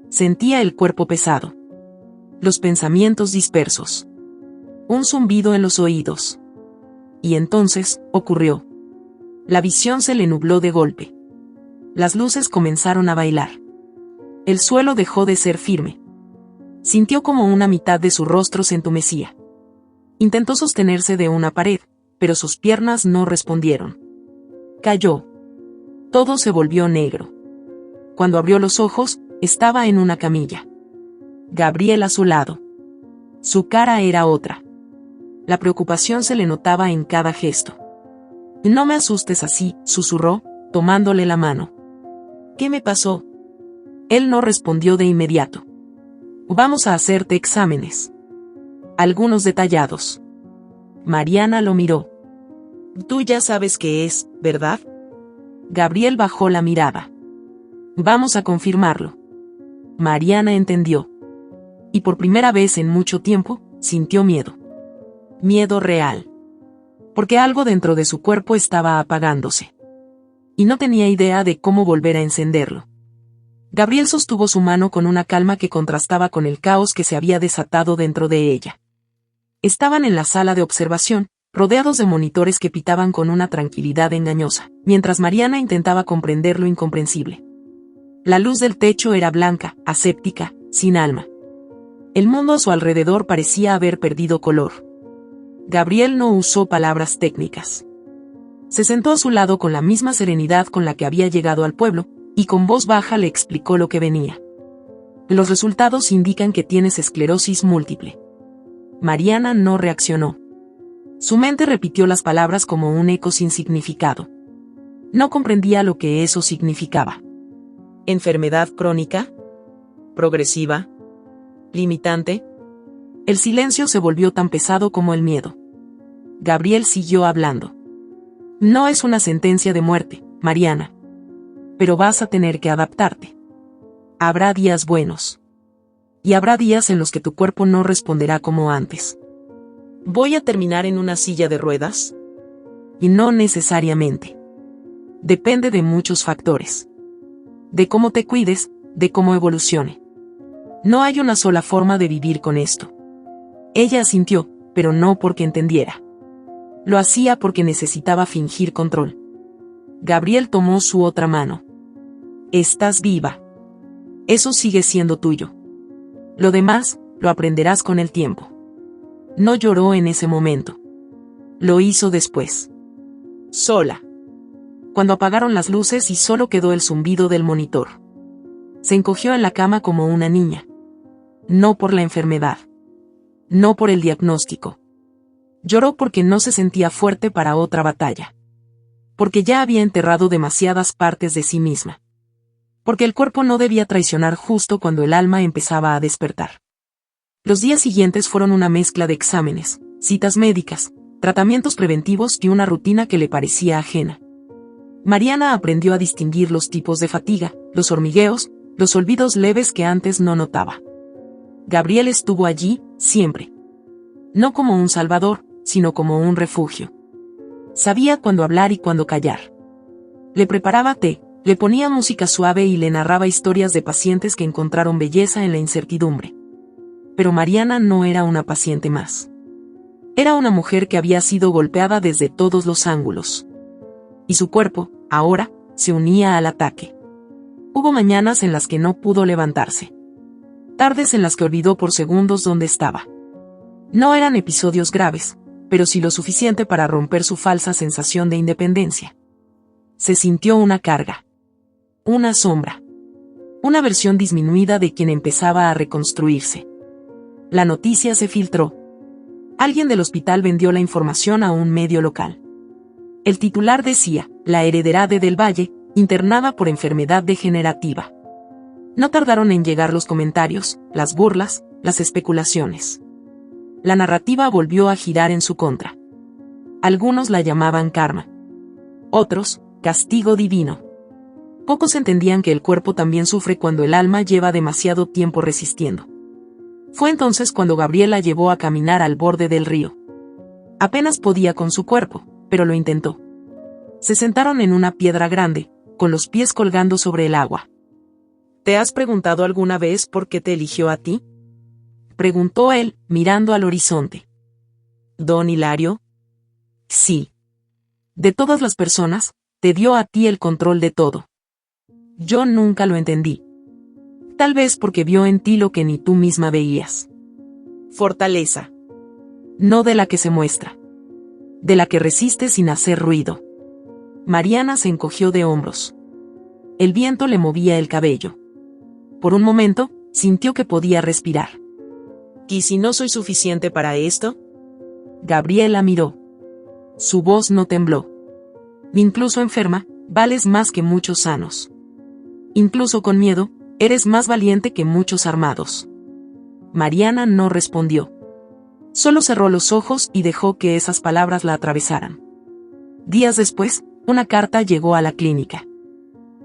Sentía el cuerpo pesado. Los pensamientos dispersos. Un zumbido en los oídos. Y entonces, ocurrió. La visión se le nubló de golpe. Las luces comenzaron a bailar. El suelo dejó de ser firme. Sintió como una mitad de su rostro se entumecía. Intentó sostenerse de una pared, pero sus piernas no respondieron. Cayó. Todo se volvió negro. Cuando abrió los ojos, estaba en una camilla. Gabriel a su lado. Su cara era otra. La preocupación se le notaba en cada gesto. «No me asustes así», susurró, tomándole la mano. «¿Qué me pasó?» Él no respondió de inmediato. «Vamos a hacerte exámenes. Algunos detallados». Mariana lo miró. «Tú ya sabes qué es, ¿verdad?» Gabriel bajó la mirada. «Vamos a confirmarlo». Mariana entendió. Y por primera vez en mucho tiempo, sintió miedo. Miedo real. Porque algo dentro de su cuerpo estaba apagándose. Y no tenía idea de cómo volver a encenderlo. Gabriel sostuvo su mano con una calma que contrastaba con el caos que se había desatado dentro de ella. Estaban en la sala de observación, rodeados de monitores que pitaban con una tranquilidad engañosa, mientras Mariana intentaba comprender lo incomprensible. La luz del techo era blanca, aséptica, sin alma. El mundo a su alrededor parecía haber perdido color. Gabriel no usó palabras técnicas. Se sentó a su lado con la misma serenidad con la que había llegado al pueblo, y con voz baja le explicó lo que venía. Los resultados indican que tienes esclerosis múltiple. Mariana no reaccionó. Su mente repitió las palabras como un eco sin significado. No comprendía lo que eso significaba. ¿Enfermedad crónica? ¿Progresiva? ¿Limitante? El silencio se volvió tan pesado como el miedo. Gabriel siguió hablando. No es una sentencia de muerte, Mariana. Pero vas a tener que adaptarte. Habrá días buenos. Y habrá días en los que tu cuerpo no responderá como antes. ¿Voy a terminar en una silla de ruedas? Y no necesariamente. Depende de muchos factores. De cómo te cuides, de cómo evolucione. No hay una sola forma de vivir con esto. Ella asintió, pero no porque entendiera. Lo hacía porque necesitaba fingir control. Gabriel tomó su otra mano. Estás viva. Eso sigue siendo tuyo. Lo demás, lo aprenderás con el tiempo. No lloró en ese momento. Lo hizo después. Sola. Cuando apagaron las luces y solo quedó el zumbido del monitor. Se encogió en la cama como una niña. No por la enfermedad. No por el diagnóstico. Lloró porque no se sentía fuerte para otra batalla. Porque ya había enterrado demasiadas partes de sí misma. Porque el cuerpo no debía traicionar justo cuando el alma empezaba a despertar. Los días siguientes fueron una mezcla de exámenes, citas médicas, tratamientos preventivos y una rutina que le parecía ajena. Mariana aprendió a distinguir los tipos de fatiga, los hormigueos, los olvidos leves que antes no notaba. Gabriel estuvo allí, siempre. No como un salvador, sino como un refugio. Sabía cuándo hablar y cuándo callar. Le preparaba té, le ponía música suave y le narraba historias de pacientes que encontraron belleza en la incertidumbre. Pero Mariana no era una paciente más. Era una mujer que había sido golpeada desde todos los ángulos. Y su cuerpo, ahora, se unía al ataque. Hubo mañanas en las que no pudo levantarse. Tardes en las que olvidó por segundos dónde estaba. No eran episodios graves, pero sí lo suficiente para romper su falsa sensación de independencia. Se sintió una carga. Una sombra. Una versión disminuida de quien empezaba a reconstruirse. La noticia se filtró. Alguien del hospital vendió la información a un medio local. El titular decía, la heredera de Del Valle, internada por enfermedad degenerativa. No tardaron en llegar los comentarios, las burlas, las especulaciones. La narrativa volvió a girar en su contra. Algunos la llamaban karma. Otros, castigo divino. Pocos entendían que el cuerpo también sufre cuando el alma lleva demasiado tiempo resistiendo. Fue entonces cuando Gabriel la llevó a caminar al borde del río. Apenas podía con su cuerpo, pero lo intentó. Se sentaron en una piedra grande, con los pies colgando sobre el agua. ¿Te has preguntado alguna vez por qué te eligió a ti? Preguntó él, mirando al horizonte. ¿Don Hilario? Sí. De todas las personas, te dio a ti el control de todo. Yo nunca lo entendí. Tal vez porque vio en ti lo que ni tú misma veías. Fortaleza. No de la que se muestra. De la que resiste sin hacer ruido. Mariana se encogió de hombros. El viento le movía el cabello. Por un momento, sintió que podía respirar. ¿Y si no soy suficiente para esto? Gabriela miró. Su voz no tembló. Incluso enferma, vales más que muchos sanos. Incluso con miedo, eres más valiente que muchos armados. Mariana no respondió. Solo cerró los ojos y dejó que esas palabras la atravesaran. Días después, una carta llegó a la clínica.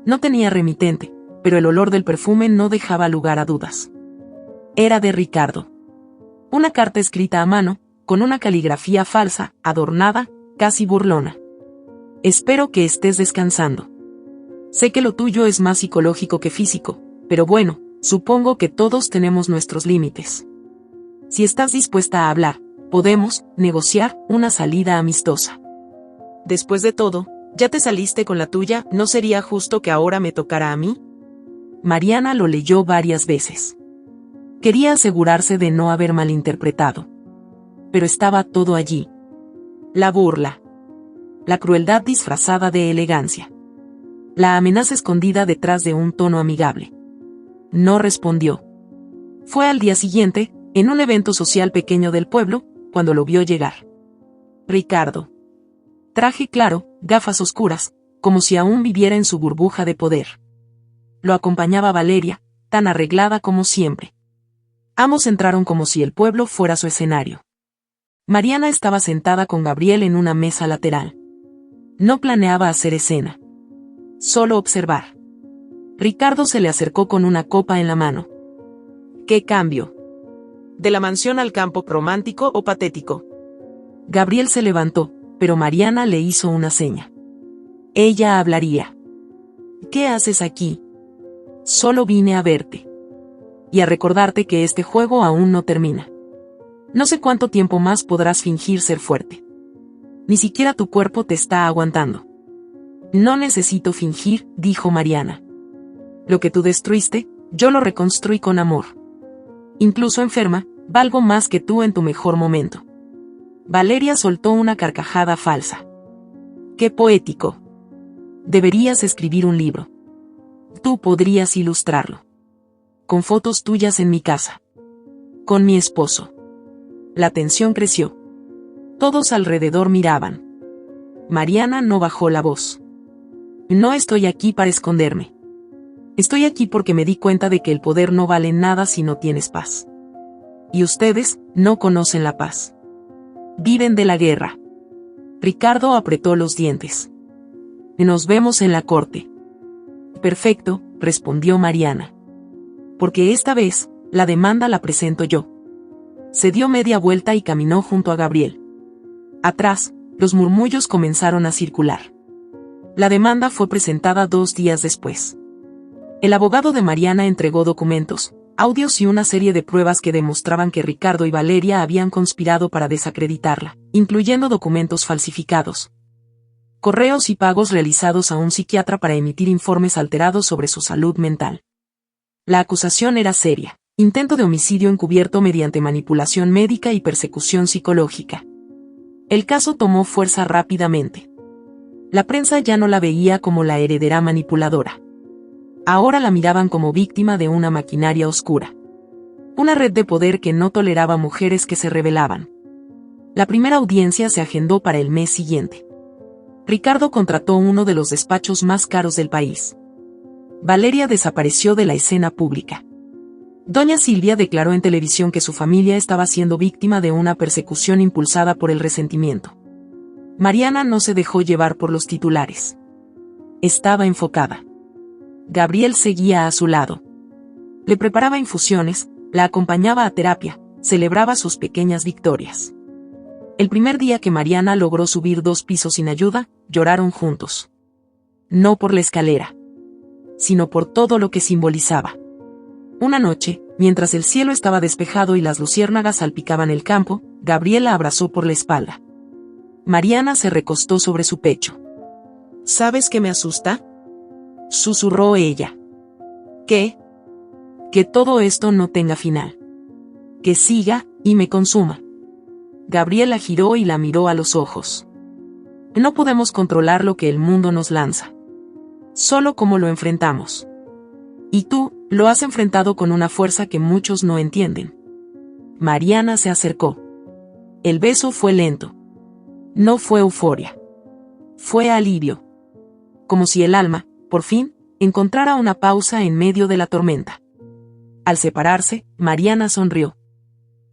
No tenía remitente, pero el olor del perfume no dejaba lugar a dudas. Era de Ricardo. Una carta escrita a mano, con una caligrafía falsa, adornada, casi burlona. Espero que estés descansando. Sé que lo tuyo es más psicológico que físico, pero bueno, supongo que todos tenemos nuestros límites. Si estás dispuesta a hablar, podemos negociar una salida amistosa. Después de todo, ya te saliste con la tuya, ¿no sería justo que ahora me tocara a mí? Mariana lo leyó varias veces. Quería asegurarse de no haber malinterpretado. Pero estaba todo allí. La burla. La crueldad disfrazada de elegancia. La amenaza escondida detrás de un tono amigable. No respondió. Fue al día siguiente, en un evento social pequeño del pueblo, cuando lo vio llegar. Ricardo. Traje claro, gafas oscuras, como si aún viviera en su burbuja de poder. Lo acompañaba Valeria, tan arreglada como siempre. Ambos entraron como si el pueblo fuera su escenario. Mariana estaba sentada con Gabriel en una mesa lateral. No planeaba hacer escena. Solo observar. Ricardo se le acercó con una copa en la mano. ¿Qué cambio? ¿De la mansión al campo romántico o patético? Gabriel se levantó, pero Mariana le hizo una seña. Ella hablaría. ¿Qué haces aquí? Solo vine a verte. Y a recordarte que este juego aún no termina. No sé cuánto tiempo más podrás fingir ser fuerte. Ni siquiera tu cuerpo te está aguantando. No necesito fingir, dijo Mariana. Lo que tú destruiste, yo lo reconstruí con amor. Incluso enferma, valgo más que tú en tu mejor momento. Valeria soltó una carcajada falsa. ¡Qué poético! Deberías escribir un libro. Tú podrías ilustrarlo. Con fotos tuyas en mi casa. Con mi esposo. La tensión creció. Todos alrededor miraban. Mariana no bajó la voz. No estoy aquí para esconderme. Estoy aquí porque me di cuenta de que el poder no vale nada si no tienes paz. Y ustedes no conocen la paz. Viven de la guerra. Ricardo apretó los dientes. Nos vemos en la corte. Perfecto, respondió Mariana. Porque esta vez, la demanda la presento yo. Se dio media vuelta y caminó junto a Gabriel. Atrás, los murmullos comenzaron a circular. La demanda fue presentada 2 días después. El abogado de Mariana entregó documentos, audios y una serie de pruebas que demostraban que Ricardo y Valeria habían conspirado para desacreditarla, incluyendo documentos falsificados. Correos y pagos realizados a un psiquiatra para emitir informes alterados sobre su salud mental. La acusación era seria. Intento de homicidio encubierto mediante manipulación médica y persecución psicológica. El caso tomó fuerza rápidamente. La prensa ya no la veía como la heredera manipuladora. Ahora la miraban como víctima de una maquinaria oscura. Una red de poder que no toleraba mujeres que se rebelaban. La primera audiencia se agendó para el mes siguiente. Ricardo contrató uno de los despachos más caros del país. Valeria desapareció de la escena pública. Doña Silvia declaró en televisión que su familia estaba siendo víctima de una persecución impulsada por el resentimiento. Mariana no se dejó llevar por los titulares. Estaba enfocada. Gabriel seguía a su lado. Le preparaba infusiones, la acompañaba a terapia, celebraba sus pequeñas victorias. El primer día que Mariana logró subir 2 pisos sin ayuda, lloraron juntos. No por la escalera, sino por todo lo que simbolizaba. Una noche, mientras el cielo estaba despejado y las luciérnagas salpicaban el campo, Gabriel la abrazó por la espalda. Mariana se recostó sobre su pecho. ¿Sabes qué me asusta?, susurró ella. ¿Qué? Que todo esto no tenga final. Que siga, y me consuma. Gabriel la giró y la miró a los ojos. No podemos controlar lo que el mundo nos lanza. Solo cómo lo enfrentamos. Y tú, lo has enfrentado con una fuerza que muchos no entienden. Mariana se acercó. El beso fue lento. No fue euforia. Fue alivio. Como si el alma, por fin, encontrara una pausa en medio de la tormenta. Al separarse, Mariana sonrió.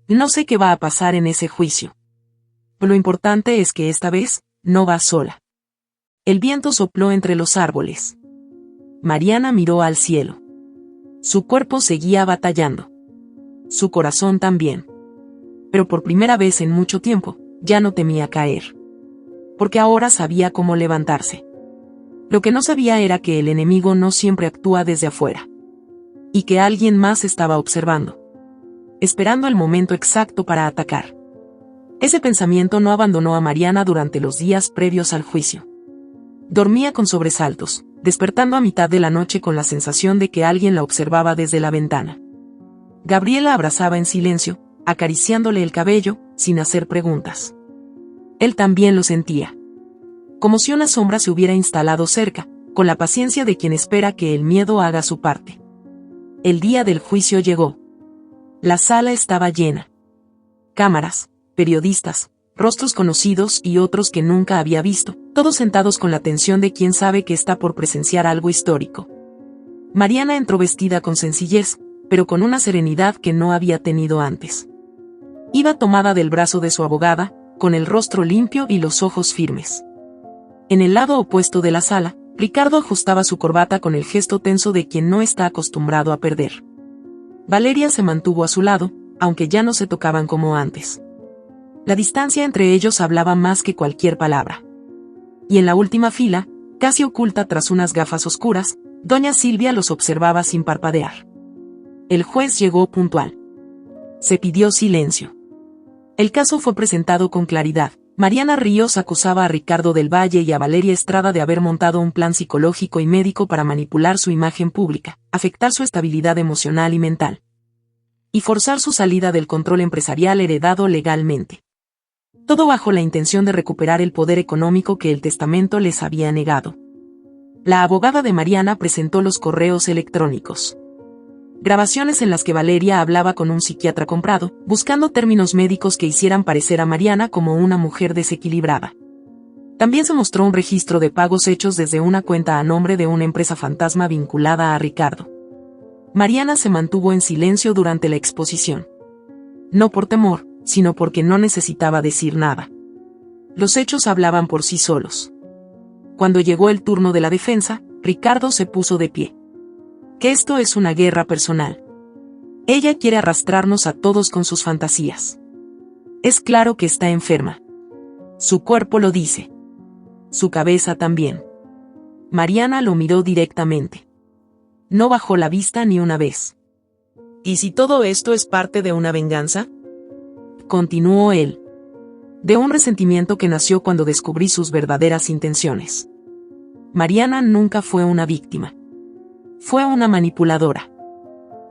No sé qué va a pasar en ese juicio. Lo importante es que esta vez, no va sola. El viento sopló entre los árboles. Mariana miró al cielo. Su cuerpo seguía batallando. Su corazón también. Pero por primera vez en mucho tiempo, ya no temía caer. Porque ahora sabía cómo levantarse. Lo que no sabía era que el enemigo no siempre actúa desde afuera. Y que alguien más estaba observando. Esperando el momento exacto para atacar. Ese pensamiento no abandonó a Mariana durante los días previos al juicio. Dormía con sobresaltos, despertando a mitad de la noche con la sensación de que alguien la observaba desde la ventana. Gabriel la abrazaba en silencio, acariciándole el cabello, sin hacer preguntas. Él también lo sentía. Como si una sombra se hubiera instalado cerca, con la paciencia de quien espera que el miedo haga su parte. El día del juicio llegó. La sala estaba llena. Cámaras, periodistas, rostros conocidos y otros que nunca había visto, todos sentados con la tensión de quien sabe que está por presenciar algo histórico. Mariana entró vestida con sencillez, pero con una serenidad que no había tenido antes. Iba tomada del brazo de su abogada, con el rostro limpio y los ojos firmes. En el lado opuesto de la sala, Ricardo ajustaba su corbata con el gesto tenso de quien no está acostumbrado a perder. Valeria se mantuvo a su lado, aunque ya no se tocaban como antes. La distancia entre ellos hablaba más que cualquier palabra. Y en la última fila, casi oculta tras unas gafas oscuras, doña Silvia los observaba sin parpadear. El juez llegó puntual. Se pidió silencio. El caso fue presentado con claridad. Mariana Ríos acusaba a Ricardo del Valle y a Valeria Estrada de haber montado un plan psicológico y médico para manipular su imagen pública, afectar su estabilidad emocional y mental, y forzar su salida del control empresarial heredado legalmente. Todo bajo la intención de recuperar el poder económico que el testamento les había negado. La abogada de Mariana presentó los correos electrónicos. Grabaciones en las que Valeria hablaba con un psiquiatra comprado, buscando términos médicos que hicieran parecer a Mariana como una mujer desequilibrada. También se mostró un registro de pagos hechos desde una cuenta a nombre de una empresa fantasma vinculada a Ricardo. Mariana se mantuvo en silencio durante la exposición. No por temor, sino porque no necesitaba decir nada. Los hechos hablaban por sí solos. Cuando llegó el turno de la defensa, Ricardo se puso de pie. Que esto es una guerra personal. Ella quiere arrastrarnos a todos con sus fantasías. Es claro que está enferma. Su cuerpo lo dice. Su cabeza también. Mariana lo miró directamente. No bajó la vista ni una vez. ¿Y si todo esto es parte de una venganza? Continuó él. De un resentimiento que nació cuando descubrí sus verdaderas intenciones. Mariana nunca fue una víctima. Fue una manipuladora.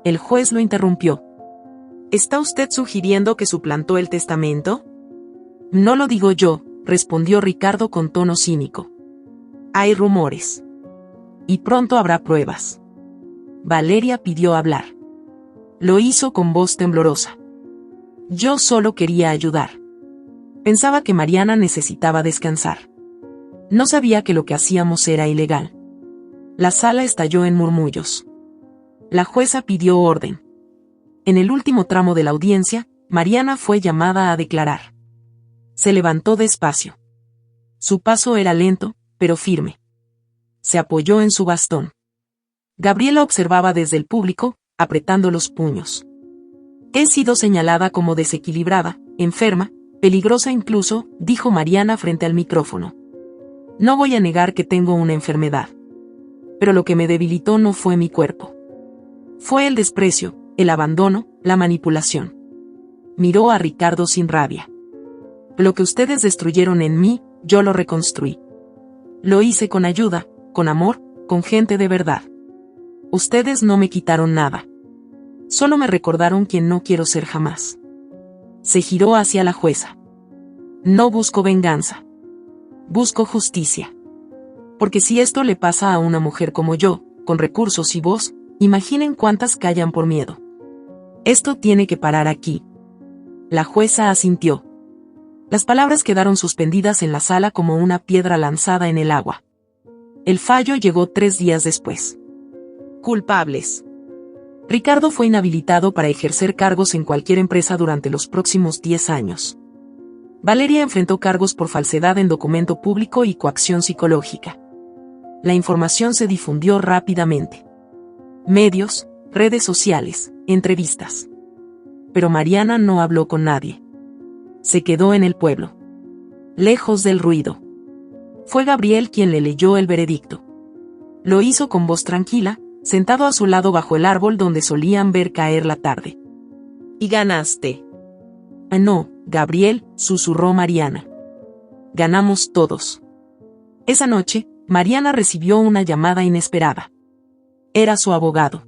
El juez lo interrumpió. ¿Está usted sugiriendo que suplantó el testamento? No lo digo yo, respondió Ricardo con tono cínico. Hay rumores. Y pronto habrá pruebas. Valeria pidió hablar. Lo hizo con voz temblorosa. Yo solo quería ayudar. Pensaba que Mariana necesitaba descansar. No sabía que lo que hacíamos era ilegal. La sala estalló en murmullos. La jueza pidió orden. En el último tramo de la audiencia, Mariana fue llamada a declarar. Se levantó despacio. Su paso era lento, pero firme. Se apoyó en su bastón. Gabriela observaba desde el público, apretando los puños. He sido señalada como desequilibrada, enferma, peligrosa incluso, dijo Mariana frente al micrófono. No voy a negar que tengo una enfermedad. Pero lo que me debilitó no fue mi cuerpo. Fue el desprecio, el abandono, la manipulación. Miró a Ricardo sin rabia. Lo que ustedes destruyeron en mí, yo lo reconstruí. Lo hice con ayuda, con amor, con gente de verdad. Ustedes no me quitaron nada. Solo me recordaron quien no quiero ser jamás. Se giró hacia la jueza. No busco venganza. Busco justicia. Porque si esto le pasa a una mujer como yo, con recursos y voz, imaginen cuántas callan por miedo. Esto tiene que parar aquí. La jueza asintió. Las palabras quedaron suspendidas en la sala como una piedra lanzada en el agua. El fallo llegó 3 días después. Culpables. Ricardo fue inhabilitado para ejercer cargos en cualquier empresa durante los próximos 10 años. Valeria enfrentó cargos por falsedad en documento público y coacción psicológica. La información se difundió rápidamente. Medios, redes sociales, entrevistas. Pero Mariana no habló con nadie. Se quedó en el pueblo. Lejos del ruido. Fue Gabriel quien le leyó el veredicto. Lo hizo con voz tranquila, sentado a su lado bajo el árbol donde solían ver caer la tarde. Y ganaste. No, Gabriel, susurró Mariana. Ganamos todos. Esa noche, Mariana recibió una llamada inesperada. Era su abogado.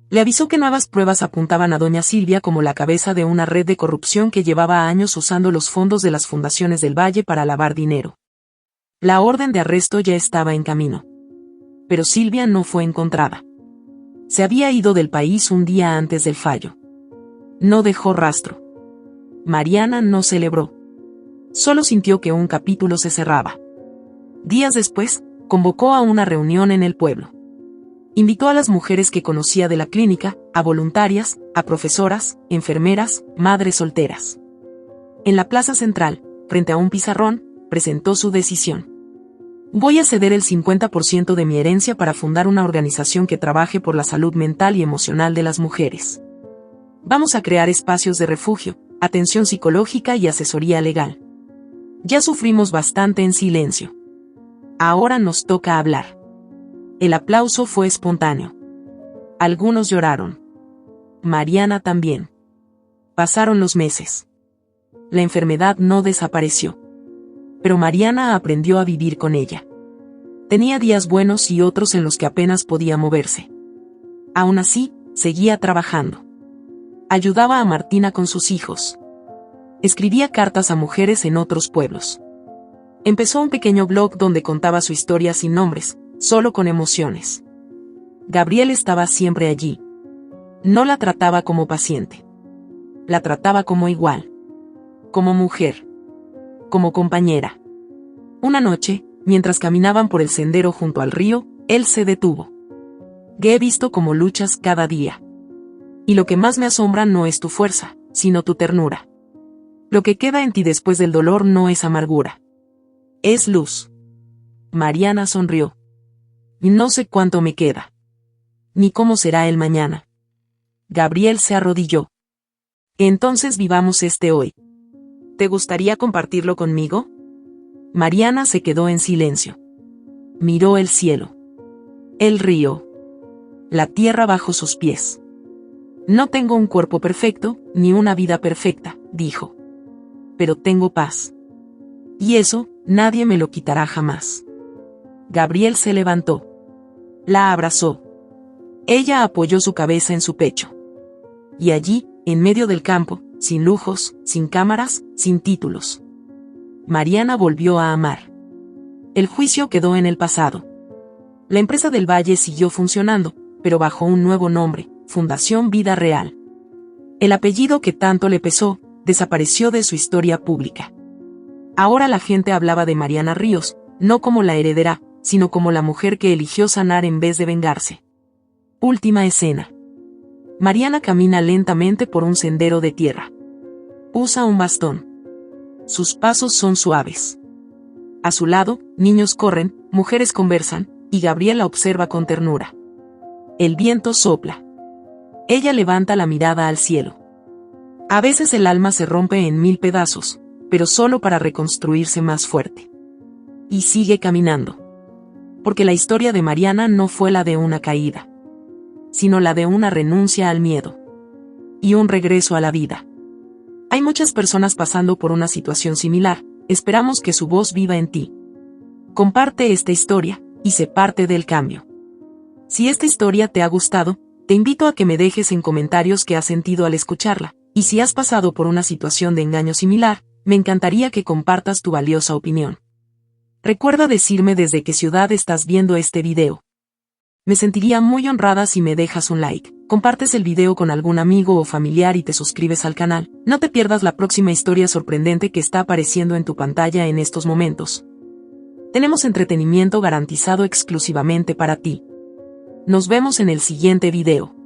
Le avisó que nuevas pruebas apuntaban a doña Silvia como la cabeza de una red de corrupción que llevaba años usando los fondos de las fundaciones del Valle para lavar dinero. La orden de arresto ya estaba en camino. Pero Silvia no fue encontrada. Se había ido del país un día antes del fallo. No dejó rastro. Mariana no celebró. Solo sintió que un capítulo se cerraba. Días después, convocó a una reunión en el pueblo. Invitó a las mujeres que conocía de la clínica, a voluntarias, a profesoras, enfermeras, madres solteras. En la plaza central, frente a un pizarrón, presentó su decisión. Voy a ceder el 50% de mi herencia para fundar una organización que trabaje por la salud mental y emocional de las mujeres. Vamos a crear espacios de refugio, atención psicológica y asesoría legal. Ya sufrimos bastante en silencio. Ahora nos toca hablar. El aplauso fue espontáneo. Algunos lloraron. Mariana también. Pasaron los meses. La enfermedad no desapareció. Pero Mariana aprendió a vivir con ella. Tenía días buenos y otros en los que apenas podía moverse. Aún así, seguía trabajando. Ayudaba a Martina con sus hijos. Escribía cartas a mujeres en otros pueblos. Empezó un pequeño blog donde contaba su historia sin nombres, solo con emociones. Gabriel estaba siempre allí. No la trataba como paciente. La trataba como igual. Como mujer. Como compañera. Una noche, mientras caminaban por el sendero junto al río, él se detuvo. He visto cómo luchas cada día. Y lo que más me asombra no es tu fuerza, sino tu ternura. Lo que queda en ti después del dolor no es amargura. Es luz. Mariana sonrió. Y no sé cuánto me queda. Ni cómo será el mañana. Gabriel se arrodilló. Entonces vivamos este hoy. ¿Te gustaría compartirlo conmigo? Mariana se quedó en silencio. Miró el cielo. El río. La tierra bajo sus pies. No tengo un cuerpo perfecto, ni una vida perfecta, dijo. Pero tengo paz. Y eso, nadie me lo quitará jamás. Gabriel se levantó. La abrazó. Ella apoyó su cabeza en su pecho. Y allí, en medio del campo, sin lujos, sin cámaras, sin títulos, Mariana volvió a amar. El juicio quedó en el pasado. La empresa del Valle siguió funcionando, pero bajo un nuevo nombre, Fundación Vida Real. El apellido que tanto le pesó, desapareció de su historia pública. Ahora la gente hablaba de Mariana Ríos, no como la heredera, sino como la mujer que eligió sanar en vez de vengarse. Última escena. Mariana camina lentamente por un sendero de tierra. Usa un bastón. Sus pasos son suaves. A su lado, niños corren, mujeres conversan, y Gabriel la observa con ternura. El viento sopla. Ella levanta la mirada al cielo. A veces el alma se rompe en 1000 pedazos, pero solo para reconstruirse más fuerte. Y sigue caminando. Porque la historia de Mariana no fue la de una caída, sino la de una renuncia al miedo. Y un regreso a la vida. Hay muchas personas pasando por una situación similar, esperamos que su voz viva en ti. Comparte esta historia, y sé parte del cambio. Si esta historia te ha gustado, te invito a que me dejes en comentarios qué has sentido al escucharla, y si has pasado por una situación de engaño similar, me encantaría que compartas tu valiosa opinión. Recuerda decirme desde qué ciudad estás viendo este video. Me sentiría muy honrada si me dejas un like, compartes el video con algún amigo o familiar y te suscribes al canal. No te pierdas la próxima historia sorprendente que está apareciendo en tu pantalla en estos momentos. Tenemos entretenimiento garantizado exclusivamente para ti. Nos vemos en el siguiente video.